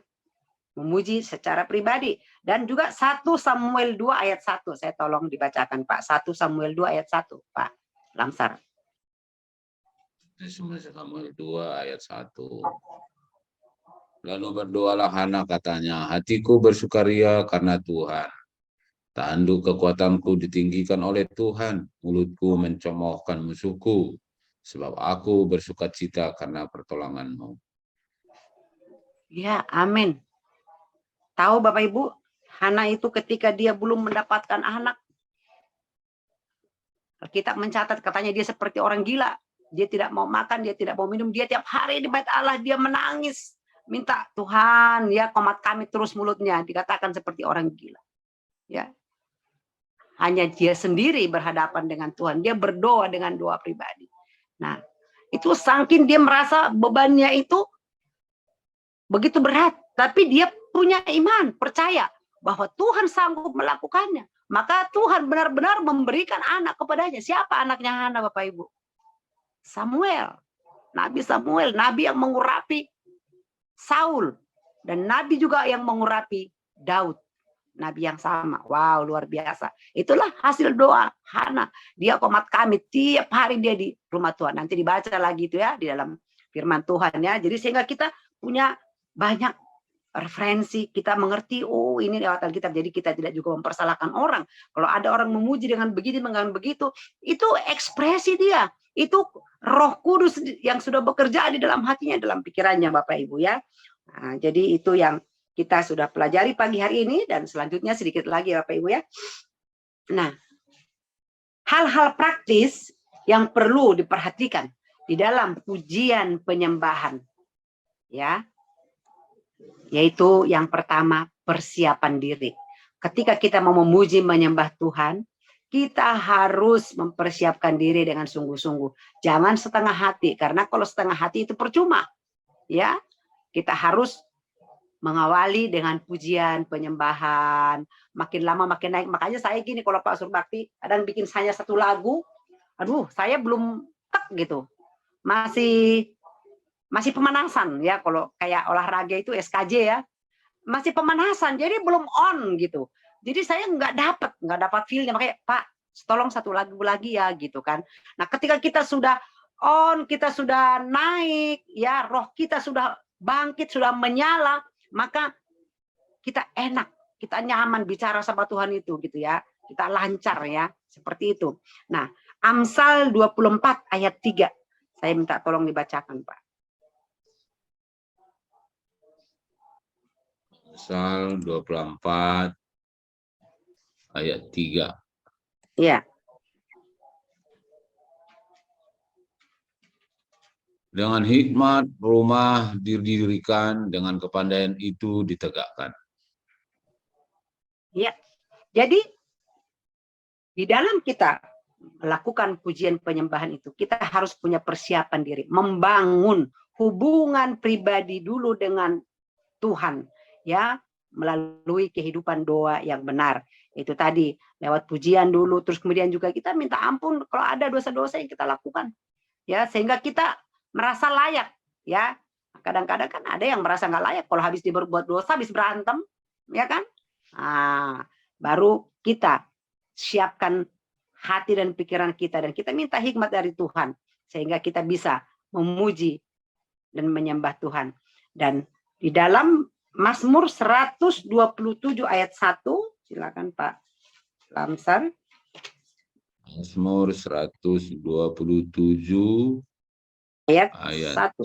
memuji secara pribadi. Dan juga 1 Samuel 2 ayat 1. Saya tolong dibacakan Pak. 1 Samuel 2 ayat 1 Pak Lamsar. 1 Samuel 2 ayat 1. Lalu berdoalah Hana katanya, hatiku bersukaria karena Tuhan. Tanduk kekuatanku ditinggikan oleh Tuhan. Mulutku mencemoohkan musuhku. Sebab aku bersukacita karena pertolonganmu. Ya, amin. Tahu Bapak Ibu, Hana itu ketika dia belum mendapatkan anak, Alkitab mencatat katanya dia seperti orang gila. Dia tidak mau makan, dia tidak mau minum, dia tiap hari di bait Allah dia menangis, minta Tuhan ya komat kami terus mulutnya, dikatakan seperti orang gila. Ya. Hanya dia sendiri berhadapan dengan Tuhan, dia berdoa dengan doa pribadi. Nah, itu saking dia merasa bebannya itu begitu berat, tapi dia punya iman, percaya bahwa Tuhan sanggup melakukannya. Maka Tuhan benar-benar memberikan anak kepadanya. Siapa anaknya Hana Bapak Ibu? Samuel. Nabi Samuel, nabi yang mengurapi Saul. Dan nabi juga yang mengurapi Daud. nabi yang sama. Wow, luar biasa. Itulah hasil doa Hana. Dia komat kami tiap hari dia di rumah Tuhan. Nanti dibaca lagi itu ya di dalam firman Tuhan ya. Jadi sehingga kita punya banyak referensi, kita mengerti, oh ini lewat Alkitab. Jadi kita tidak juga mempersalahkan orang. Kalau ada orang memuji dengan begini, dengan begitu, itu ekspresi dia. Itu Roh Kudus yang sudah bekerja di dalam hatinya, dalam pikirannya Bapak Ibu ya. Nah, jadi itu yang kita sudah pelajari pagi hari ini, dan selanjutnya sedikit lagi Bapak Ibu ya. Nah, hal-hal praktis yang perlu diperhatikan di dalam pujian penyembahan ya, yaitu yang pertama persiapan diri. Ketika kita mau memuji menyembah Tuhan, kita harus mempersiapkan diri dengan sungguh-sungguh. Jangan setengah hati, karena kalau setengah hati itu percuma. Ya, kita harus mengawali dengan pujian, penyembahan, makin lama makin naik. Makanya saya gini, kalau Pak Surbakti kadang bikin saya satu lagu, aduh saya belum tek gitu, masih pemanasan ya. Kalau kayak olahraga itu SKJ ya, masih pemanasan, jadi belum on gitu. Jadi saya nggak dapat feel-nya. Makanya Pak, tolong satu lagu lagi ya gitu kan. Nah ketika kita sudah on, kita sudah naik ya, roh kita sudah bangkit, sudah menyala, maka kita enak, kita nyaman bicara sama Tuhan itu gitu ya. Kita lancar ya, seperti itu. Nah, Amsal 24 ayat 3. Saya minta tolong dibacakan, Pak. Amsal 24 ayat 3. Iya. Dengan hikmat rumah didirikan, dengan kepandaian itu ditegakkan. Ya, jadi di dalam kita melakukan pujian penyembahan itu, kita harus punya persiapan diri, membangun hubungan pribadi dulu dengan Tuhan, ya, melalui kehidupan doa yang benar. Itu tadi lewat pujian dulu, terus kemudian juga kita minta ampun kalau ada dosa-dosa yang kita lakukan, ya, sehingga kita merasa layak, ya. Kadang-kadang kan ada yang merasa nggak layak kalau habis berbuat dosa, habis berantem, ya kan? Nah, baru kita siapkan hati dan pikiran kita, dan kita minta hikmat dari Tuhan sehingga kita bisa memuji dan menyembah Tuhan. Dan di dalam Mazmur 127 ayat 1, silakan Pak Lamsar. Mazmur 127 ayat 1.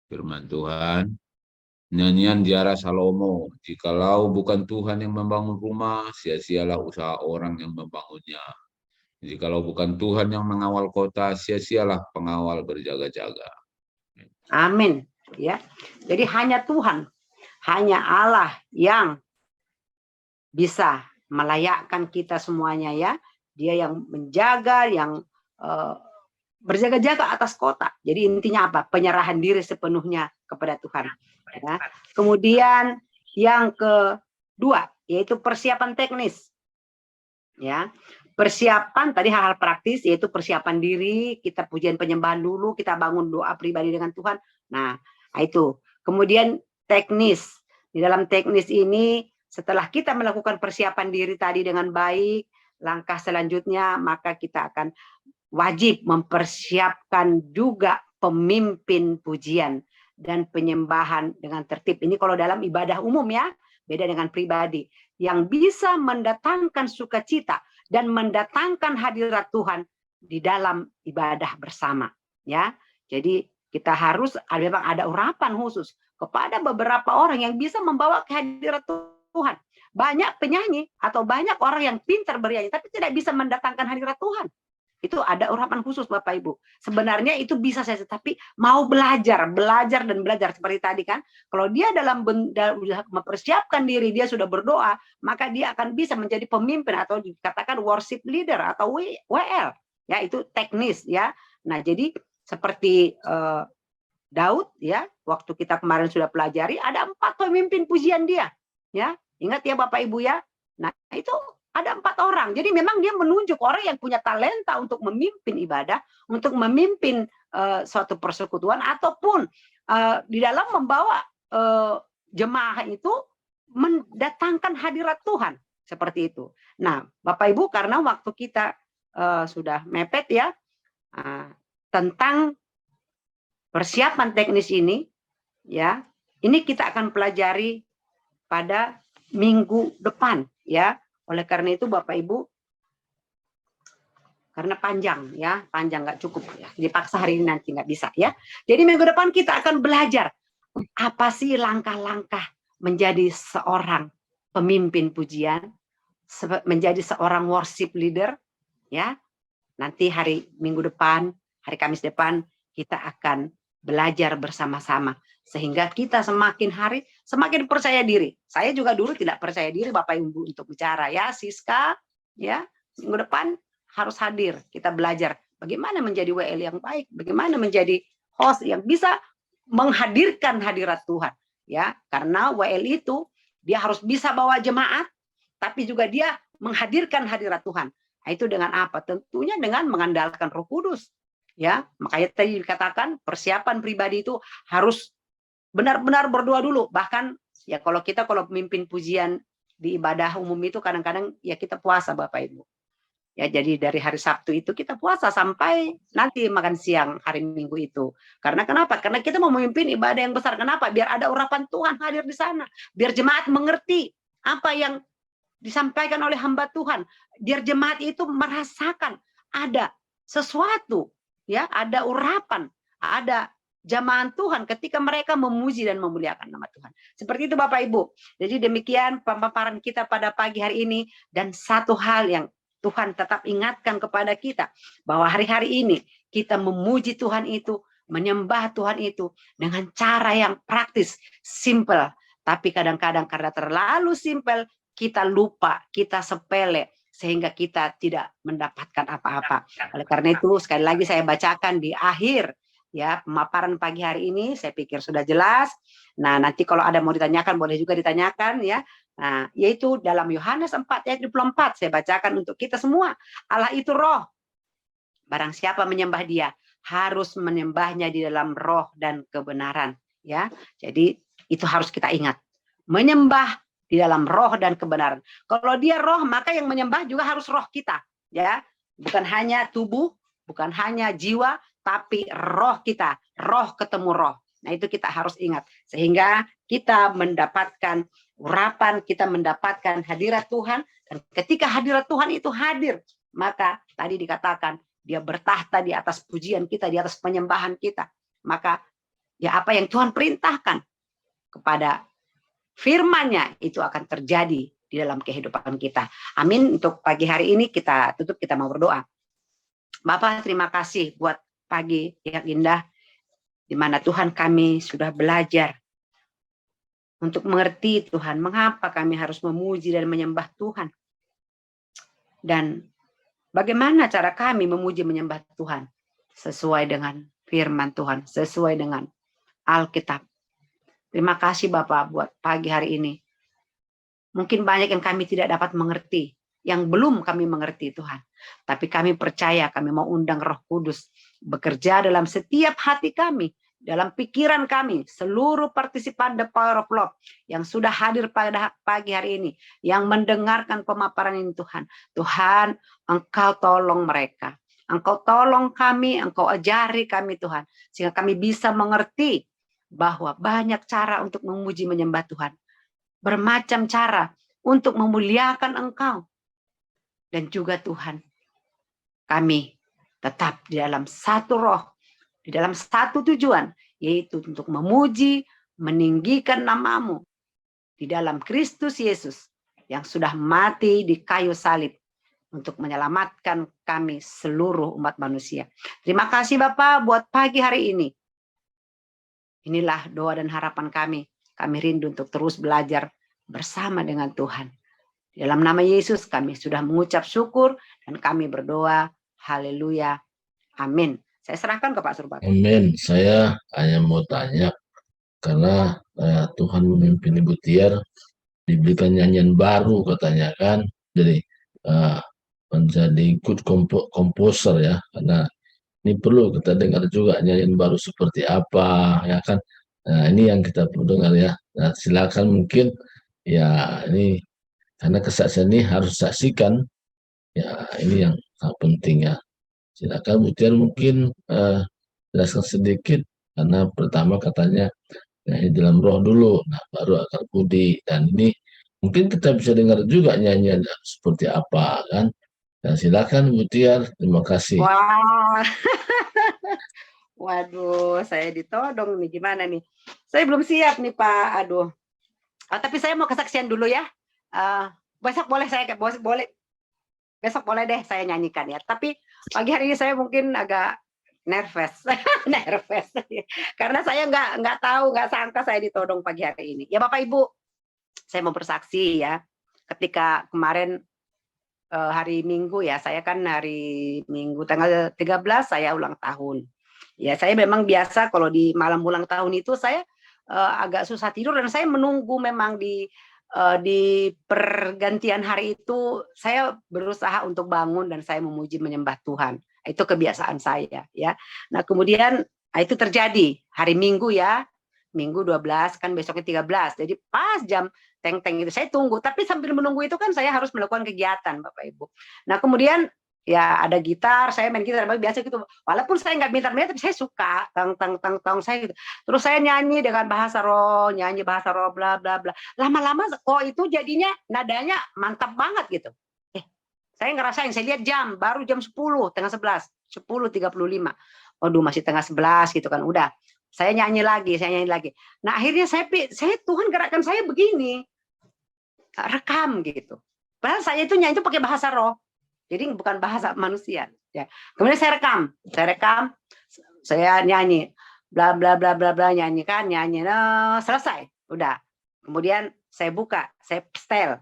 Firman Tuhan, nyanyian Diara Salomo, jikalau bukan Tuhan yang membangun rumah, sia-sialah usaha orang yang membangunnya. Jikalau bukan Tuhan yang mengawal kota, sia-sialah pengawal berjaga-jaga. Amin. Ya, jadi hanya Tuhan, hanya Allah yang bisa melayakkan kita semuanya ya. Dia yang menjaga, yang berjaga-jaga atas kota. Jadi intinya apa? Penyerahan diri sepenuhnya kepada Tuhan. Ya. Kemudian yang kedua yaitu persiapan teknis. Ya, persiapan tadi hal-hal praktis yaitu persiapan diri, kita pujian penyembahan dulu, kita bangun doa pribadi dengan Tuhan. Nah, itu. Kemudian teknis. Di dalam teknis ini setelah kita melakukan persiapan diri tadi dengan baik, langkah selanjutnya maka kita akan wajib mempersiapkan juga pemimpin pujian dan penyembahan dengan tertib. Ini kalau dalam ibadah umum ya, beda dengan pribadi. Yang bisa mendatangkan sukacita dan mendatangkan hadirat Tuhan di dalam ibadah bersama. Ya, jadi kita harus memang ada urapan khusus kepada beberapa orang yang bisa membawa kehadirat Tuhan. Banyak penyanyi atau banyak orang yang pintar bernyanyi tapi tidak bisa mendatangkan hadirat Tuhan. Itu ada urapan khusus Bapak Ibu. Sebenarnya itu bisa saja, tapi mau belajar dan belajar seperti tadi kan. Kalau dia dalam mempersiapkan diri, dia sudah berdoa, maka dia akan bisa menjadi pemimpin atau dikatakan worship leader atau WL. Ya, itu teknis ya. Nah, jadi seperti Daud ya, waktu kita kemarin sudah pelajari ada 4 pemimpin pujian dia. Ya, ingat ya Bapak Ibu ya. Nah, itu ada 4 orang. Jadi memang dia menunjuk orang yang punya talenta untuk memimpin ibadah, untuk memimpin suatu persekutuan ataupun di dalam membawa jemaah itu mendatangkan hadirat Tuhan seperti itu. Nah, Bapak Ibu, karena waktu kita sudah mepet ya, tentang persiapan teknis ini ya, ini kita akan pelajari pada minggu depan ya. Oleh karena itu Bapak Ibu, karena panjang ya, panjang nggak cukup ya, dipaksa hari ini nanti nggak bisa ya. Jadi minggu depan kita akan belajar apa sih langkah-langkah menjadi seorang pemimpin pujian, menjadi seorang worship leader ya. Nanti hari Minggu depan, hari Kamis depan kita akan belajar bersama-sama sehingga kita semakin hari semakin percaya diri. Saya juga dulu tidak percaya diri Bapak Ibu untuk bicara ya, Siska ya. Minggu depan harus hadir, kita belajar bagaimana menjadi WL yang baik, bagaimana menjadi host yang bisa menghadirkan hadirat Tuhan ya. Karena WL itu dia harus bisa bawa jemaat, tapi juga dia menghadirkan hadirat Tuhan. Nah, itu dengan apa? Tentunya dengan mengandalkan Roh Kudus ya. Makanya tadi dikatakan persiapan pribadi itu harus benar-benar berdoa dulu. Bahkan ya kalau pemimpin pujian di ibadah umum itu kadang-kadang ya kita puasa Bapak Ibu. Ya, jadi dari hari Sabtu itu kita puasa sampai nanti makan siang hari Minggu itu. Karena kenapa? Karena kita mau memimpin ibadah yang besar. Kenapa? Biar ada urapan Tuhan hadir di sana. Biar jemaat mengerti apa yang disampaikan oleh hamba Tuhan. Biar jemaat itu merasakan ada sesuatu, ya, ada urapan, ada jamahan Tuhan ketika mereka memuji dan memuliakan nama Tuhan. Seperti itu Bapak Ibu. Jadi demikian pemaparan kita pada pagi hari ini. Dan satu hal yang Tuhan tetap ingatkan kepada kita, bahwa hari-hari ini kita memuji Tuhan itu, menyembah Tuhan itu dengan cara yang praktis, simple. Tapi kadang-kadang karena terlalu simple, kita lupa, kita sepele, sehingga kita tidak mendapatkan apa-apa. Oleh karena itu, sekali lagi saya bacakan di akhir ya pemaparan pagi hari ini, saya pikir sudah jelas. Nah, nanti kalau ada mau ditanyakan, boleh juga ditanyakan ya. Nah, yaitu dalam Yohanes 4 ayat 24, saya bacakan untuk kita semua. Allah itu roh. Barang siapa menyembah dia, harus menyembahnya di dalam roh dan kebenaran. Ya, jadi itu harus kita ingat. Menyembah di dalam roh dan kebenaran. Kalau dia roh, maka yang menyembah juga harus roh kita. Ya, bukan hanya tubuh, bukan hanya jiwa, tapi roh kita. Roh ketemu roh. Nah, itu kita harus ingat. Sehingga kita mendapatkan urapan, kita mendapatkan hadirat Tuhan. Dan ketika hadirat Tuhan itu hadir, maka tadi dikatakan dia bertahta di atas pujian kita, di atas penyembahan kita. Maka ya apa yang Tuhan perintahkan kepada firman-Nya itu akan terjadi di dalam kehidupan kita. Amin. Untuk pagi hari ini kita tutup, kita mau berdoa. Bapak, terima kasih buat pagi yang indah, di mana Tuhan kami sudah belajar untuk mengerti Tuhan, mengapa kami harus memuji dan menyembah Tuhan. Dan bagaimana cara kami memuji menyembah Tuhan sesuai dengan firman Tuhan, sesuai dengan Alkitab. Terima kasih Bapak buat pagi hari ini. Mungkin banyak yang kami tidak dapat mengerti, yang belum kami mengerti Tuhan. Tapi kami percaya, kami mau undang Roh Kudus bekerja dalam setiap hati kami, dalam pikiran kami, seluruh partisipan The Power of Love yang sudah hadir pada pagi hari ini, yang mendengarkan pemaparan ini Tuhan. Tuhan, Engkau tolong mereka. Engkau tolong kami, Engkau ajari kami Tuhan. Sehingga kami bisa mengerti bahwa banyak cara untuk memuji menyembah Tuhan. Bermacam cara untuk memuliakan Engkau. Dan juga Tuhan, kami tetap di dalam satu roh, di dalam satu tujuan, yaitu untuk memuji, meninggikan nama-Mu di dalam Kristus Yesus yang sudah mati di kayu salib untuk menyelamatkan kami seluruh umat manusia. Terima kasih Bapak buat pagi hari ini. Inilah doa dan harapan kami. Kami rindu untuk terus belajar bersama dengan Tuhan. Di dalam nama Yesus kami sudah mengucap syukur dan kami berdoa. Haleluya. Amin. Saya serahkan ke Pak Surbat. Amin. Saya hanya mau tanya, karena Tuhan memimpin Ibu Tiar, diberikan nyanyian baru katanya kan, jadi menjadi good composer ya, karena ini perlu kita dengar juga nyanyian baru seperti apa ya kan. Nah, ini yang kita perlu dengar ya. Nah, silakan mungkin ya ini karena kesaksian ini harus saksikan. Ya, ini yang sangat penting ya. Silakan Bu Tiar mungkin jelaskan sedikit karena pertama katanya nyanyi dalam roh dulu, nah baru akal budi. Dan ini mungkin kita bisa dengar juga nyanyian seperti apa kan. Dan silakan Bu Tiar, terima kasih. Wah, waduh, saya ditodong nih, gimana nih? Saya belum siap nih Pak, aduh. Tapi saya mau kesaksian dulu ya. Besok boleh besok boleh deh saya nyanyikan ya. Tapi pagi hari ini saya mungkin agak nervous, nervous, karena saya nggak tahu, nggak sangka saya ditodong pagi hari ini. Ya Bapak Ibu, saya mau bersaksi ya. Ketika kemarin hari Minggu ya, saya kan hari Minggu tanggal 13 saya ulang tahun. Ya saya memang biasa kalau di malam ulang tahun itu saya agak susah tidur dan saya menunggu memang di pergantian hari itu saya berusaha untuk bangun dan saya memuji menyembah Tuhan. Itu kebiasaan saya ya. Nah, kemudian itu terjadi hari Minggu ya. Minggu 12 kan besoknya 13. Jadi pas jam teng-teng itu saya tunggu, tapi sambil menunggu itu kan saya harus melakukan kegiatan Bapak Ibu. Nah, kemudian ya ada gitar, saya main gitar biasa gitu. Walaupun saya nggak minta-minta tapi saya suka tang tang tang tang saya gitu. Terus saya nyanyi dengan bahasa roh, nyanyi bahasa roh bla bla bla. Lama-lama kok itu jadinya nadanya mantap banget gitu. Saya ngerasain, saya lihat jam, baru jam 10, tengah 11, 10:35. Waduh, masih tengah 11 gitu kan. Udah, saya nyanyi lagi, saya nyanyi lagi. Nah, akhirnya saya Tuhan gerakkan saya begini, rekam gitu. Padahal saya itu nyanyi itu pakai bahasa roh. Jadi bukan bahasa manusia, ya. Kemudian saya rekam, saya nyanyi, bla bla bla bla bla, nyanyi, nah, selesai, udah. Kemudian saya buka, saya setel,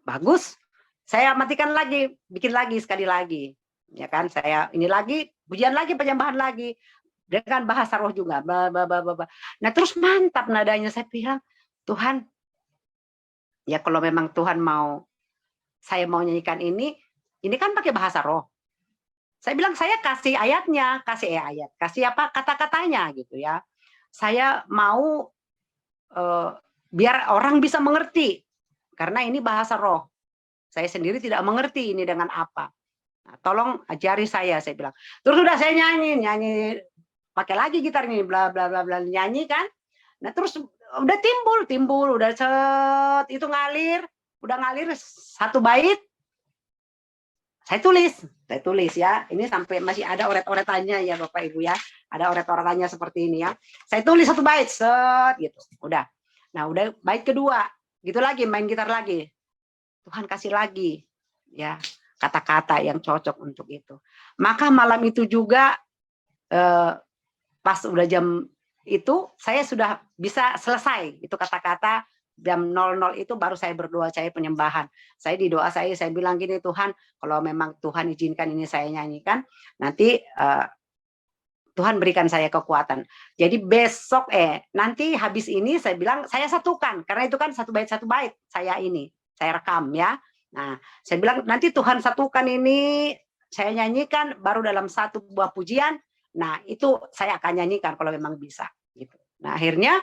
bagus, saya matikan lagi, bikin lagi sekali lagi, ya kan? Saya ini lagi, pujian lagi, penyembahan lagi dengan bahasa roh juga, bla bla bla bla. Nah terus mantap nadanya, saya bilang, Tuhan, ya kalau memang Tuhan saya mau nyanyikan ini kan pakai bahasa roh. Saya bilang saya kasih ayatnya, kasih apa kata-katanya gitu ya. Saya mau biar orang bisa mengerti karena ini bahasa roh. Saya sendiri tidak mengerti ini dengan apa. Nah, tolong ajari saya bilang. Terus udah saya nyanyi pakai lagi gitar ini bla bla bla bla nyanyi kan. Nah, terus udah timbul udah itu udah ngalir satu bait. Saya tulis ya. Ini sampai masih ada oret-oretannya ya Bapak Ibu ya. Ada oret-oretannya seperti ini ya. Saya tulis satu bait gitu. Udah. Nah, udah bait kedua. Gitu lagi main gitar lagi. Tuhan kasih lagi ya kata-kata yang cocok untuk itu. Maka malam itu juga pas udah jam itu saya sudah bisa selesai itu kata-kata. Jam 00 itu baru saya berdoa, saya penyembahan. Saya di doa saya bilang gini, Tuhan, kalau memang Tuhan izinkan ini saya nyanyikan, nanti Tuhan berikan saya kekuatan. Jadi besok nanti habis ini saya bilang saya satukan karena itu kan satu bait saya rekam ya. Nah, saya bilang nanti Tuhan satukan ini saya nyanyikan baru dalam satu buah pujian. Nah, itu saya akan nyanyikan kalau memang bisa gitu. Nah, akhirnya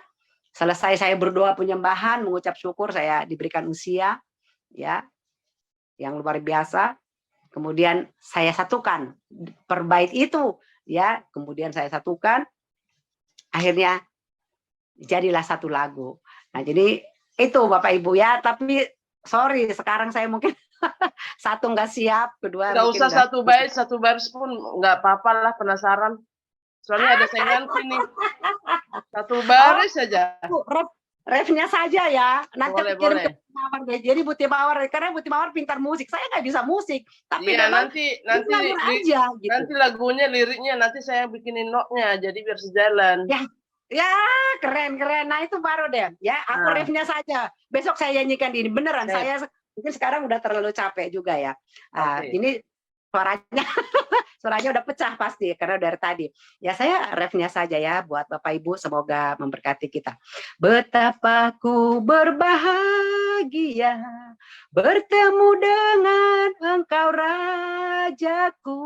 selesai saya berdoa penyembahan, mengucap syukur saya diberikan usia ya yang luar biasa. Kemudian saya satukan per bait itu ya, kemudian saya satukan akhirnya jadilah satu lagu. Nah, jadi itu Bapak Ibu ya, tapi sorry sekarang saya mungkin satu nggak siap, kedua Nggak mungkin usah satu baris pun nggak apa-apa lah, penasaran. Soalnya ada sainganku nih. Satu baris saja. Refnya saja ya. Nanti Boleh, kirim boleh. ke Mawar deh. Jadi Bu Mawar karena Bu Mawar pintar musik. Saya nggak bisa musik, tapi Iya, memang nanti aja gitu. nanti lagunya, liriknya nanti saya bikinin notnya jadi biar sejalan. Ya, keren. Nah, itu baru deh. Ya, aku refnya saja. Besok saya nyanyikan ini beneran. Saya mungkin sekarang udah terlalu capek juga ya. Ini suaranya udah pecah pasti karena dari tadi. Ya saya refnya saja ya buat Bapak Ibu, semoga memberkati kita. Betapa ku berbahagia bertemu dengan Engkau Rajaku.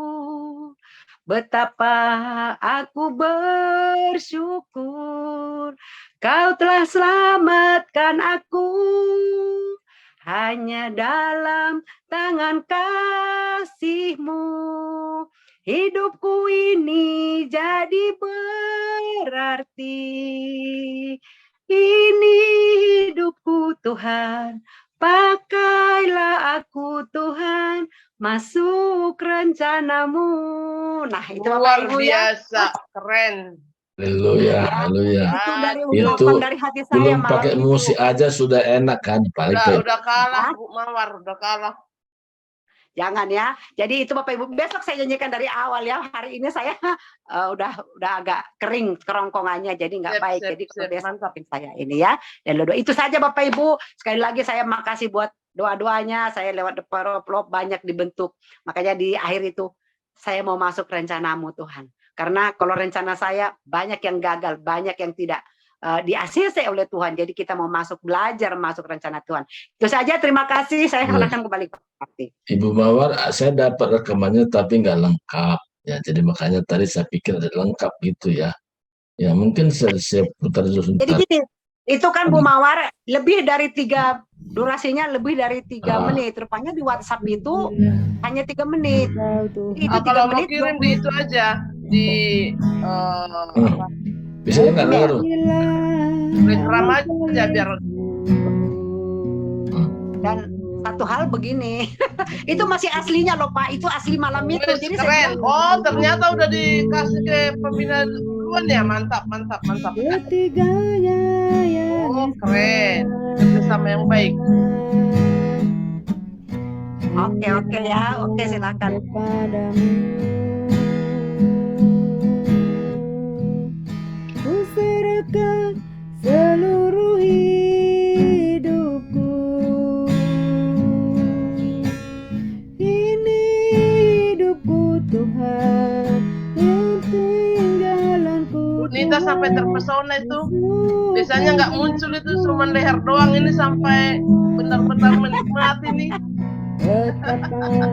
Betapa aku bersyukur Kau telah selamatkan aku, hanya dalam tangan kasih-Mu. Hidupku ini jadi berarti. Ini hidupku Tuhan, pakailah aku Tuhan, masuk rencana-Mu. Nah, itu Bapak Luar Ibu ya. biasa, keren. Haleluya, haleluya. Itu dari Itu ungkapan dari hati saya Belum malam pakai itu. musik aja sudah enak kan? Paling Udah kalah, Bu Mawar, udah kalah. Jangan ya. Jadi itu Bapak Ibu, besok saya janjikan dari awal ya. Hari ini saya udah agak kering kerongkongannya, jadi nggak Sip, baik. sip, Jadi kalau sip, besok mantap. saya ini ya. Dan itu saja Bapak Ibu. Sekali lagi saya makasih buat doa-doanya. Saya lewat develop banyak dibentuk. Makanya di akhir itu saya mau masuk rencana-Mu Tuhan. Karena kalau rencana saya banyak yang gagal, banyak yang tidak di-ACC oleh Tuhan. Jadi kita mau belajar masuk rencana Tuhan. Itu saja, terima kasih. Saya akan kembali ke Pak. Ibu Mawar, saya dapat rekamannya tapi nggak lengkap. Ya, jadi makanya tadi saya pikir ada lengkap gitu ya. Ya mungkin saya putar dulu Jadi sebentar. gini, itu kan Bu Mawar lebih dari 3 durasinya lebih dari 3 menit. Rupanya di WhatsApp itu hanya 3 menit. Jadi itu 3 Kalau mau menit. kirim di itu aja di Bisa ya nggak dengar? Telegram aja biar. Dan satu hal begini, itu masih aslinya loh Pak, itu asli malam itu. Wes, Jadi keren. saya bilang, Oh, ternyata udah dikasih ke pembina duluan ya. Mantap, mantap, mantap. Oh, keren. Kerjasama yang baik. Oke ya, oke silakan. Ku serahkan seluruh hidupku, ini hidupku Tuhan, yang jalanku. Bu Nita sampai terpesona itu. Biasanya nggak muncul itu, cuma leher doang. Ini sampai benar-benar menikmati nih.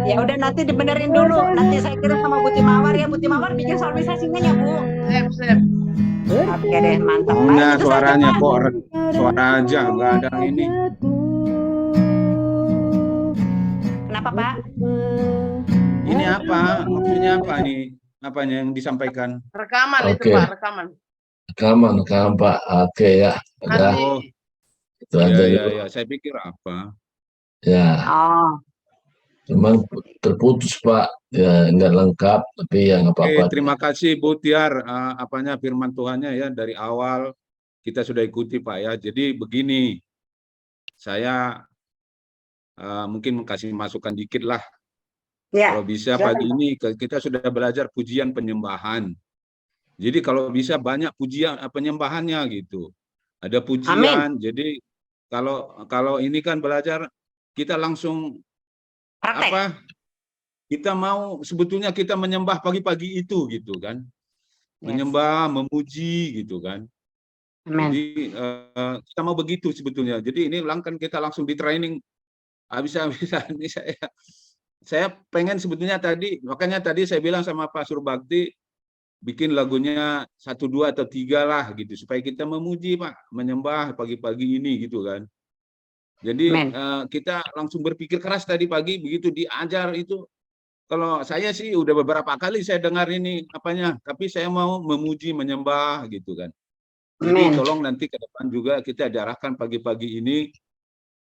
Ya udah nanti dibenerin dulu. Nanti saya kirim sama Bu Timawar ya. Bu Timawar bikin sonorisasinya ya Bu. Sip. Oke deh, mantap. Mana Itu saja, suaranya Pak. kok suara aja nggak ada ini. Kenapa Pak? Ini apa? Maksudnya apa nih? Apanya yang disampaikan? Rekaman itu Oke. Pak, rekaman. Rekaman Pak. Oke ya. Udah. Nanti Oh, Itu aja ya, dulu. ya. Saya pikir apa? Ya. Oh, Cuman terputus Pak, ya nggak lengkap, tapi ya nggak Oke, apa-apa. terima kasih Bu Tiar, firman Tuhannya ya dari awal kita sudah ikuti Pak ya. Jadi begini, saya mungkin kasih masukan dikit lah. ya. Kalau bisa silakan, pagi ini kita sudah belajar pujian penyembahan. Jadi kalau bisa banyak pujian penyembahannya gitu. Ada pujian. Jadi kalau ini kan belajar kita langsung Praktek. kita mau sebetulnya kita menyembah pagi-pagi itu gitu kan. Yes. Menyembah, memuji gitu kan. Amen. Jadi kita mau begitu sebetulnya. Jadi ini kita langsung di training. Bisa ini saya pengen sebetulnya tadi, makanya tadi saya bilang sama Pak Surbakti bikin lagunya 1, 2 atau 3 lah gitu supaya kita memuji Pak, menyembah pagi-pagi ini gitu kan. Jadi kita langsung berpikir keras tadi pagi begitu diajar itu. Kalau saya sih udah beberapa kali saya dengar ini tapi saya mau memuji, menyembah gitu kan. Jadi tolong nanti ke depan juga kita diarahkan pagi-pagi ini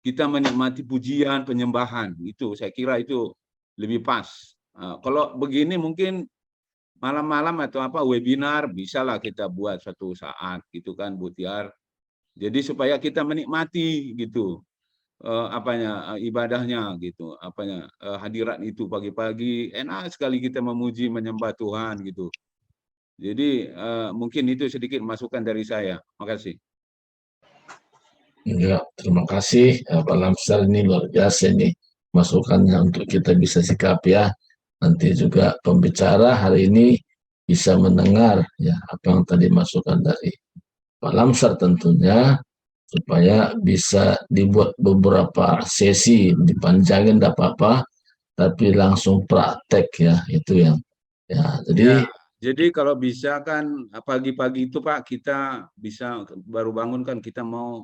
kita menikmati pujian, penyembahan. Itu saya kira itu lebih pas. Kalau begini mungkin malam-malam atau webinar bisalah kita buat suatu saat gitu kan Bu Tiar. Jadi supaya kita menikmati gitu. Ibadahnya gitu, hadirat itu pagi-pagi enak sekali kita memuji menyembah Tuhan gitu. Jadi mungkin itu sedikit masukan dari saya. Makasih. Ya, terima kasih Pak Lamsar, ini luar biasa ini masukannya untuk kita bisa sikap ya. Nanti juga pembicara hari ini bisa mendengar ya apa yang tadi masukan dari Pak Lamsar tentunya, supaya bisa dibuat beberapa sesi, dipanjangin tidak apa-apa, tapi langsung praktek ya, itu yang ya. Jadi Jadi kalau bisa kan pagi-pagi itu Pak, kita bisa baru bangun kan kita mau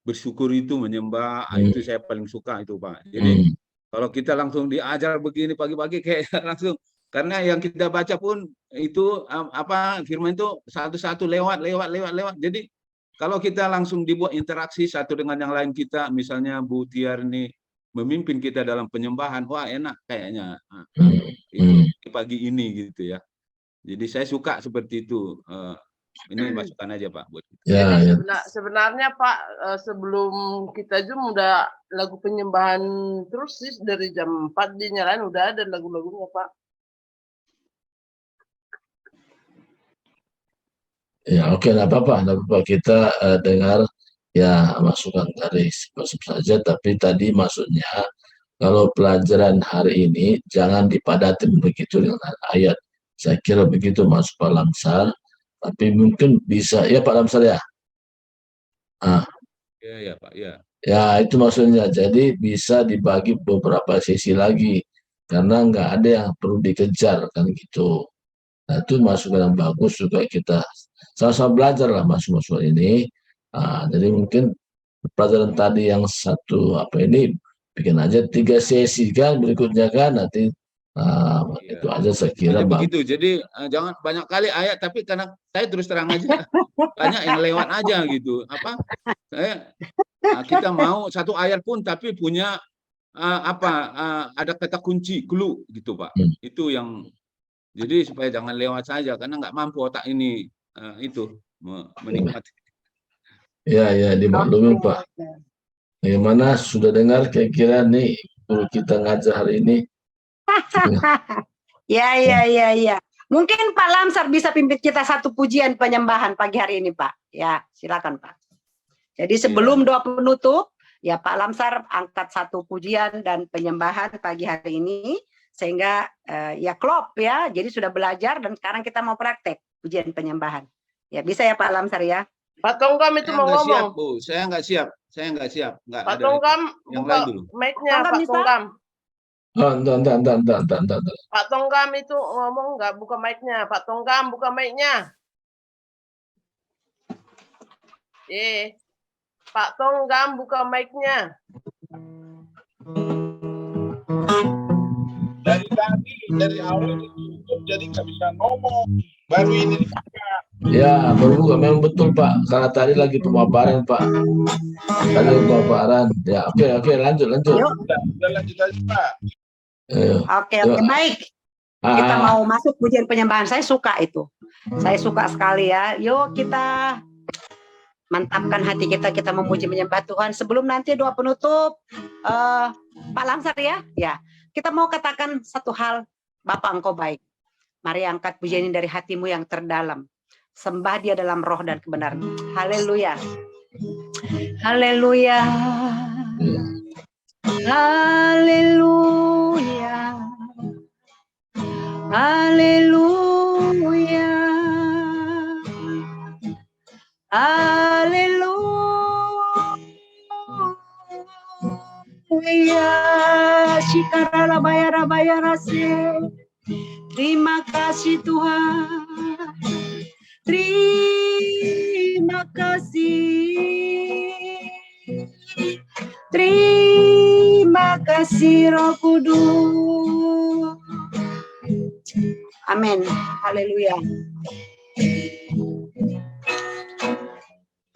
bersyukur itu menyembah, itu saya paling suka itu Pak. Jadi kalau kita langsung diajar begini pagi-pagi kayak langsung, karena yang kita baca pun itu firman itu satu-satu lewat. Jadi kalau kita langsung dibuat interaksi satu dengan yang lain, kita misalnya Bu Tiar ini memimpin kita dalam penyembahan, wah enak kayaknya. Itu di pagi ini gitu ya. Jadi saya suka seperti itu. Ini masukan aja Pak buat kita. Jadi sebenarnya Pak, sebelum kita Zoom udah lagu penyembahan terus sih, dari jam 4 dinyalain udah ada lagu-lagunya Pak. Ya, oke, nggak apa-apa. Kita dengar ya masukan dari saja, tapi tadi maksudnya kalau pelajaran hari ini jangan dipadatin begitu dengan ayat. Saya kira begitu Mas Pak Lamsar, tapi mungkin bisa ya Pak Lamsar ya. Ya Pak, ya. Ya itu maksudnya. Jadi bisa dibagi beberapa sesi lagi karena nggak ada yang perlu dikejar kan gitu. Nah itu masukan yang bagus juga, kita sama-sama belajar lah masuk ini. Jadi mungkin pelajaran tadi yang satu ini bikin aja 3 sesi kan, berikutnya kan nanti itu aja saya kira begitu. Jadi jangan banyak kali ayat, tapi karena saya terus terang aja banyak yang lewat aja gitu. Kita mau satu ayat pun tapi punya ada kata kunci, clue gitu Pak. Itu yang jadi supaya jangan lewat saja karena nggak mampu otak ini itu menikmati. Ya dimaklumi Pak. Bagaimana, sudah dengar kira-kira nih guru kita ngajar hari ini? Ya. Mungkin Pak Lamsar bisa pimpin kita satu pujian penyembahan pagi hari ini Pak. Ya, silakan Pak. Jadi sebelum doa penutup, ya Pak Lamsar angkat satu pujian dan penyembahan pagi hari ini, sehingga ya klop ya, jadi sudah belajar dan sekarang kita mau praktek pujian penyembahan. Ya bisa ya Pak Lamsar ya. Pak Tonggam itu mau ngomong. Siap, Bu. Saya nggak siap. Pak Tonggam buka mic-nya, Pak Tonggam. Entar. Pak Tonggam itu ngomong nggak buka mic-nya. Pak Tonggam buka mic-nya. Pak Tonggam buka mic-nya. Dari awal ditutup, jadi nggak bisa ngomong. Baru ini dibuka. Ya, baru buka, memang betul Pak. Karena tadi lagi pemaparan Pak. Ya, oke, lanjut. Udah lanjut aja Pak. Oke, baik. Kita mau masuk pujian penyembahan. Saya suka itu. Saya suka sekali ya. Yuk kita mantapkan hati kita memuji menyembah Tuhan. Sebelum nanti doa penutup, Pak Lamsar ya. Kita mau katakan satu hal, Bapa Engkau baik. Mari angkat pujian ini dari hatimu yang terdalam. Sembah Dia dalam roh dan kebenaran. Haleluya. Haleluya. Haleluya. Haleluya. Haleluya. Shikarala bayara rase. Terima kasih Tuhan. Terima kasih. Terima kasih Roh Kudus. Amin. Haleluya.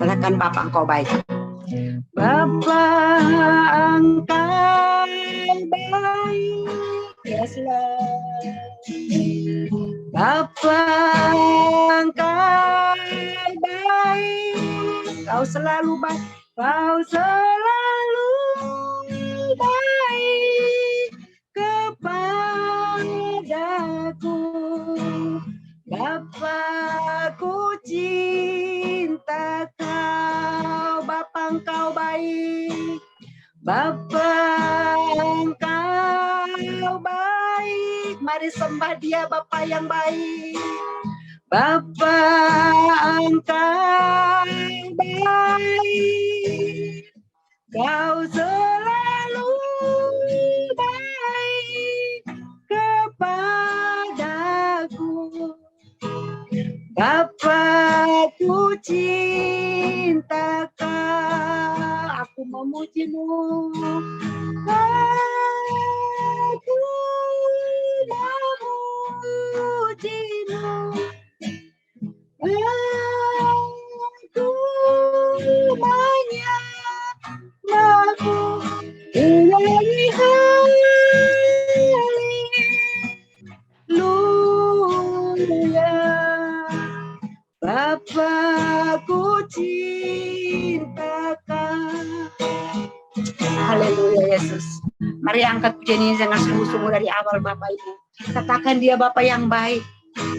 Katakan Bapa Engkau baik. Bapa Engkau baik. Ya selalu. Bapa Engkau baik. Kau selalu baik. Kau selalu baik kepadaku. Bapa, ku cinta Kau. Bapa Engkau baik. Bapa Engkau baik. Mari sembah Dia, Bapa yang baik. Bapa Engkau baik. Kau selalu baik kepadaku. Bapa-Ku cinta Kau, aku memuji-Mu. Aku memuji-Mu. Aku menyembah-Mu. Haleluya. Bapa-Ku cinta Kau. Haleluya Yesus. Mari angkat pujian ini dengan sungguh-sungguh dari awal Bapak Ibu. Katakan dia Bapa yang baik.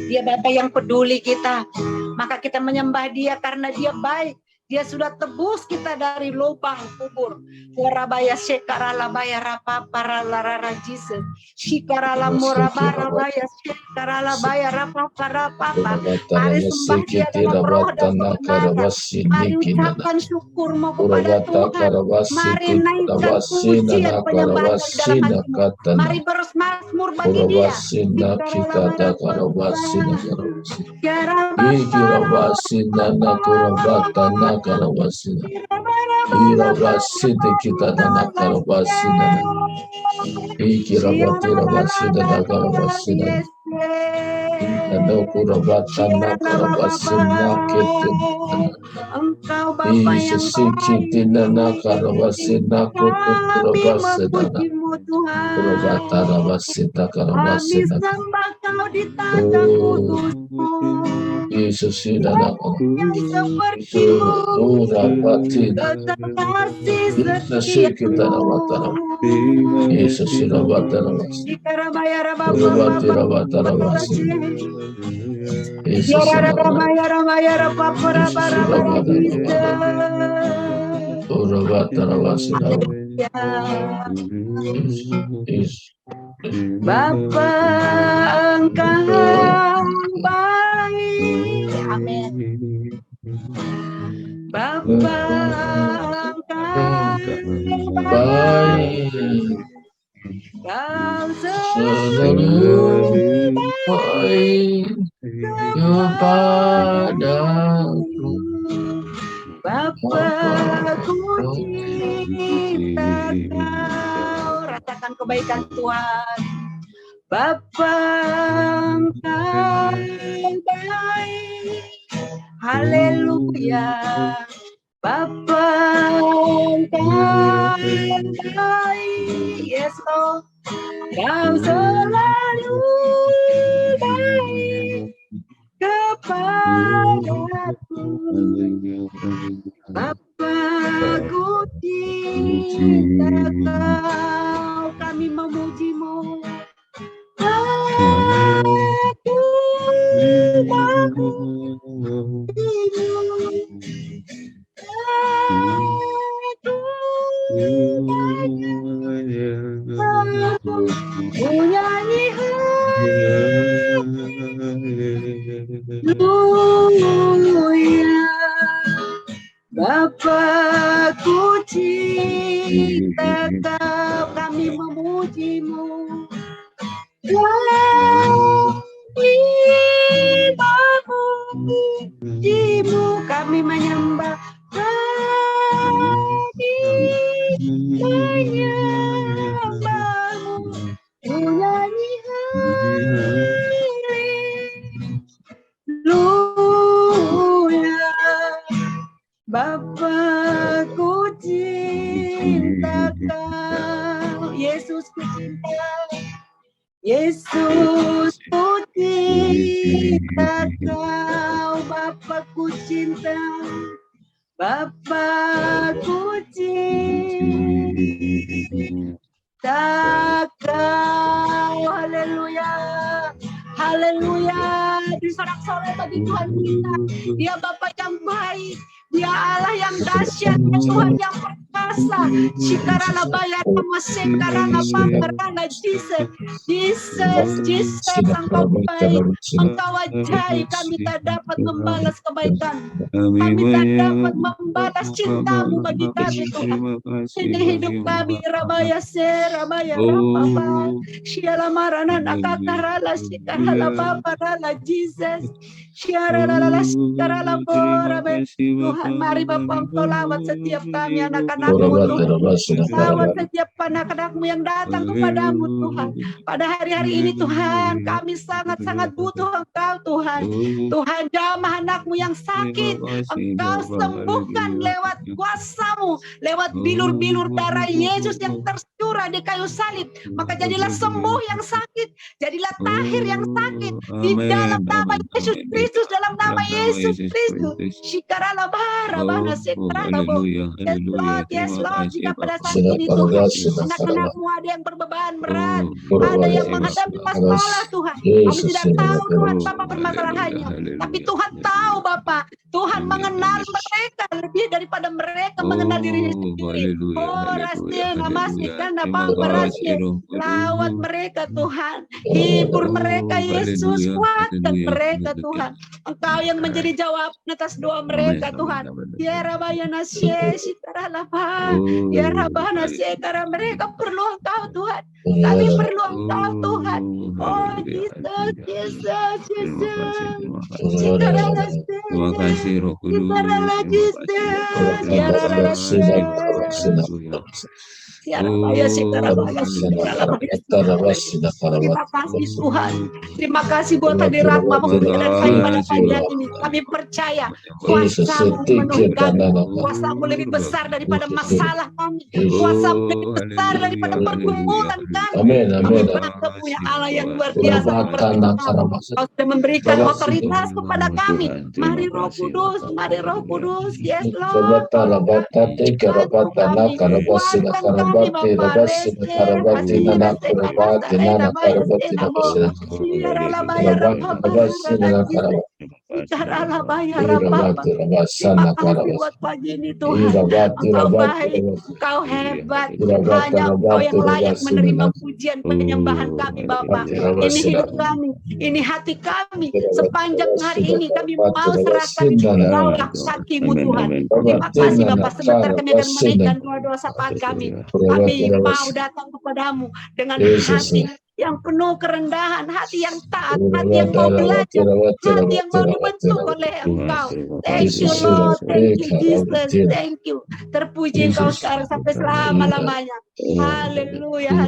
Dia Bapa yang peduli kita. Maka kita menyembah dia karena dia baik. Dia sudah tebus kita dari lubang kubur. Warabaya sekarala baya rapa para larara jise. Shikarala murabara baya sekarala baya rapa para papa. Mari sembah dia dalam roh dan kebenaran. Mari ucapkan syukurmu kepada Tuhan. Mari naikkan pujian penyembahan dari dalam hatimu. Mari bermazmur bagi dia. Karawasina Irawasina kita dana karawasina Ikirawasina karawasina Ado kurabatana karawasina kita Isisikitina karawasina kukurabasina Kurabatana wasita karawasina Yesus sudah dapat. Yesus kita dapat. Yesus sudah dapat. Yesus Bapa Engkau baik, amin. Bapa Engkau baik, Kau selalu baik kepadaku. Bapa-Ku cinta Kau, rasakan kebaikan Tuhan. Bapa Engkau baik, haleluya. Bapa Engkau baik, yes Lord. Kau selalu baik kepadaku. Bapa-Ku cinta Kau, kami memuji-Mu. Aku memuji-Mu. Aku menyanyi haleluya. Bapa-Ku cinta Kau, kami memuji-Mu. Memuji-Mu, kami menyembah. Kami menyembah-Mu, menyanyi haleluya. Bapa-Ku cinta Kau, Yesus-Ku cinta. Yesus-Ku cinta Kau, Bapa-Ku cinta. Bapa-Ku cinta Kau, haleluya. Haleluya, disorak-sorai bagi Tuhan kita. Dia Bapa yang baik, Dia Allah yang dahsyat, Tuhan yang kuasa. Shikarala bayar masekarala paparala Jesus. Jesus, Engkau baik, Engkau ajaib. Kami tak dapat membalas kebaikan. Kami tak dapat membalas cintamu bagi kami Tuhan. Ini hidup kami Ramaya Ramaya Rapapa Shiala Marana Nakakarala Shikarala Paparala Jesus Shiarala Shikarala Bora Tuhan mari Bapa Engkau lawat setiap kami anak-anakmu Tuhan. Lawat setiap anak-anakmu yang datang kepadamu Tuhan. Pada hari-hari ini Tuhan kami sangat-sangat butuh Engkau Tuhan. Tuhan jamah anakmu yang sakit Engkau sembuhkan lewat kuasa-Mu, lewat bilur-bilur darah Yesus yang tercurah di kayu salib. Maka jadilah sembuh yang sakit, jadilah tahir yang sakit di dalam nama Yesus Kristus, dalam nama Yesus Kristus. Shikarala barabana sekarala bo. Yes Lord, jika pada saat ini Tuhan anak-anakmu ada yang berbeban berat, ada yang menghadapi masalah Tuhan. Kami tidak tahu Tuhan Bapa permasalahannya, tapi Tuhan tahu Bapa. Tuhan mengenal mereka lebih daripada mereka mengenal dirinya sendiri. Oh rahasia namasih dan apa rahasia. Lawat mereka Tuhan, hibur mereka Yesus, kuatkan mereka Tuhan. Engkau yang menjadi jawaban atas doa mereka Tuhan. Ya Rabayana Shekaralapa, ya Rabana Shekara, mereka perlu Engkau Tuhan. Kami perlu Engkau Tuhan. Oh Jesus, Jesus, Jesus. Terima kasih Roh Kudus. Terima kasih Tuhan. Terima kasih buat hadirat Bapak dan kami pada pagi hari ini. Kami percaya kuasa-Mu memenuhi kami. Kuasa-Mu lebih besar daripada masalah kami. Kuasa-Mu lebih besar daripada pergumulan kami. Kami berkata punya Allah yang luar biasa. Kau sudah memberikan otoritas kepada kami. Mari Roh Kudus, mari Roh Kudus. Yes Lord. Buat pagi ini Tuhan, Engkau baik, Engkau hebat, hanya Engkau yang layak menerima pujian penyembahan kami Bapa. Ini hidup kami, ini hati kami, sepanjang hari ini kami mau serahkan daulah kaki-Mu Tuhan. Terima kasih Bapak, sebentar kami akan menaikkan doa-doa sapaan kami. Kami mau datang kepadamu dengan hati yang penuh kerendahan, hati yang taat, hati yang mau belajar, hati yang mau dibentuk oleh Engkau. Thank you Lord, thank you Jesus, thank you. Terpuji Engkau sekarang sampai selama-lamanya. Haleluya.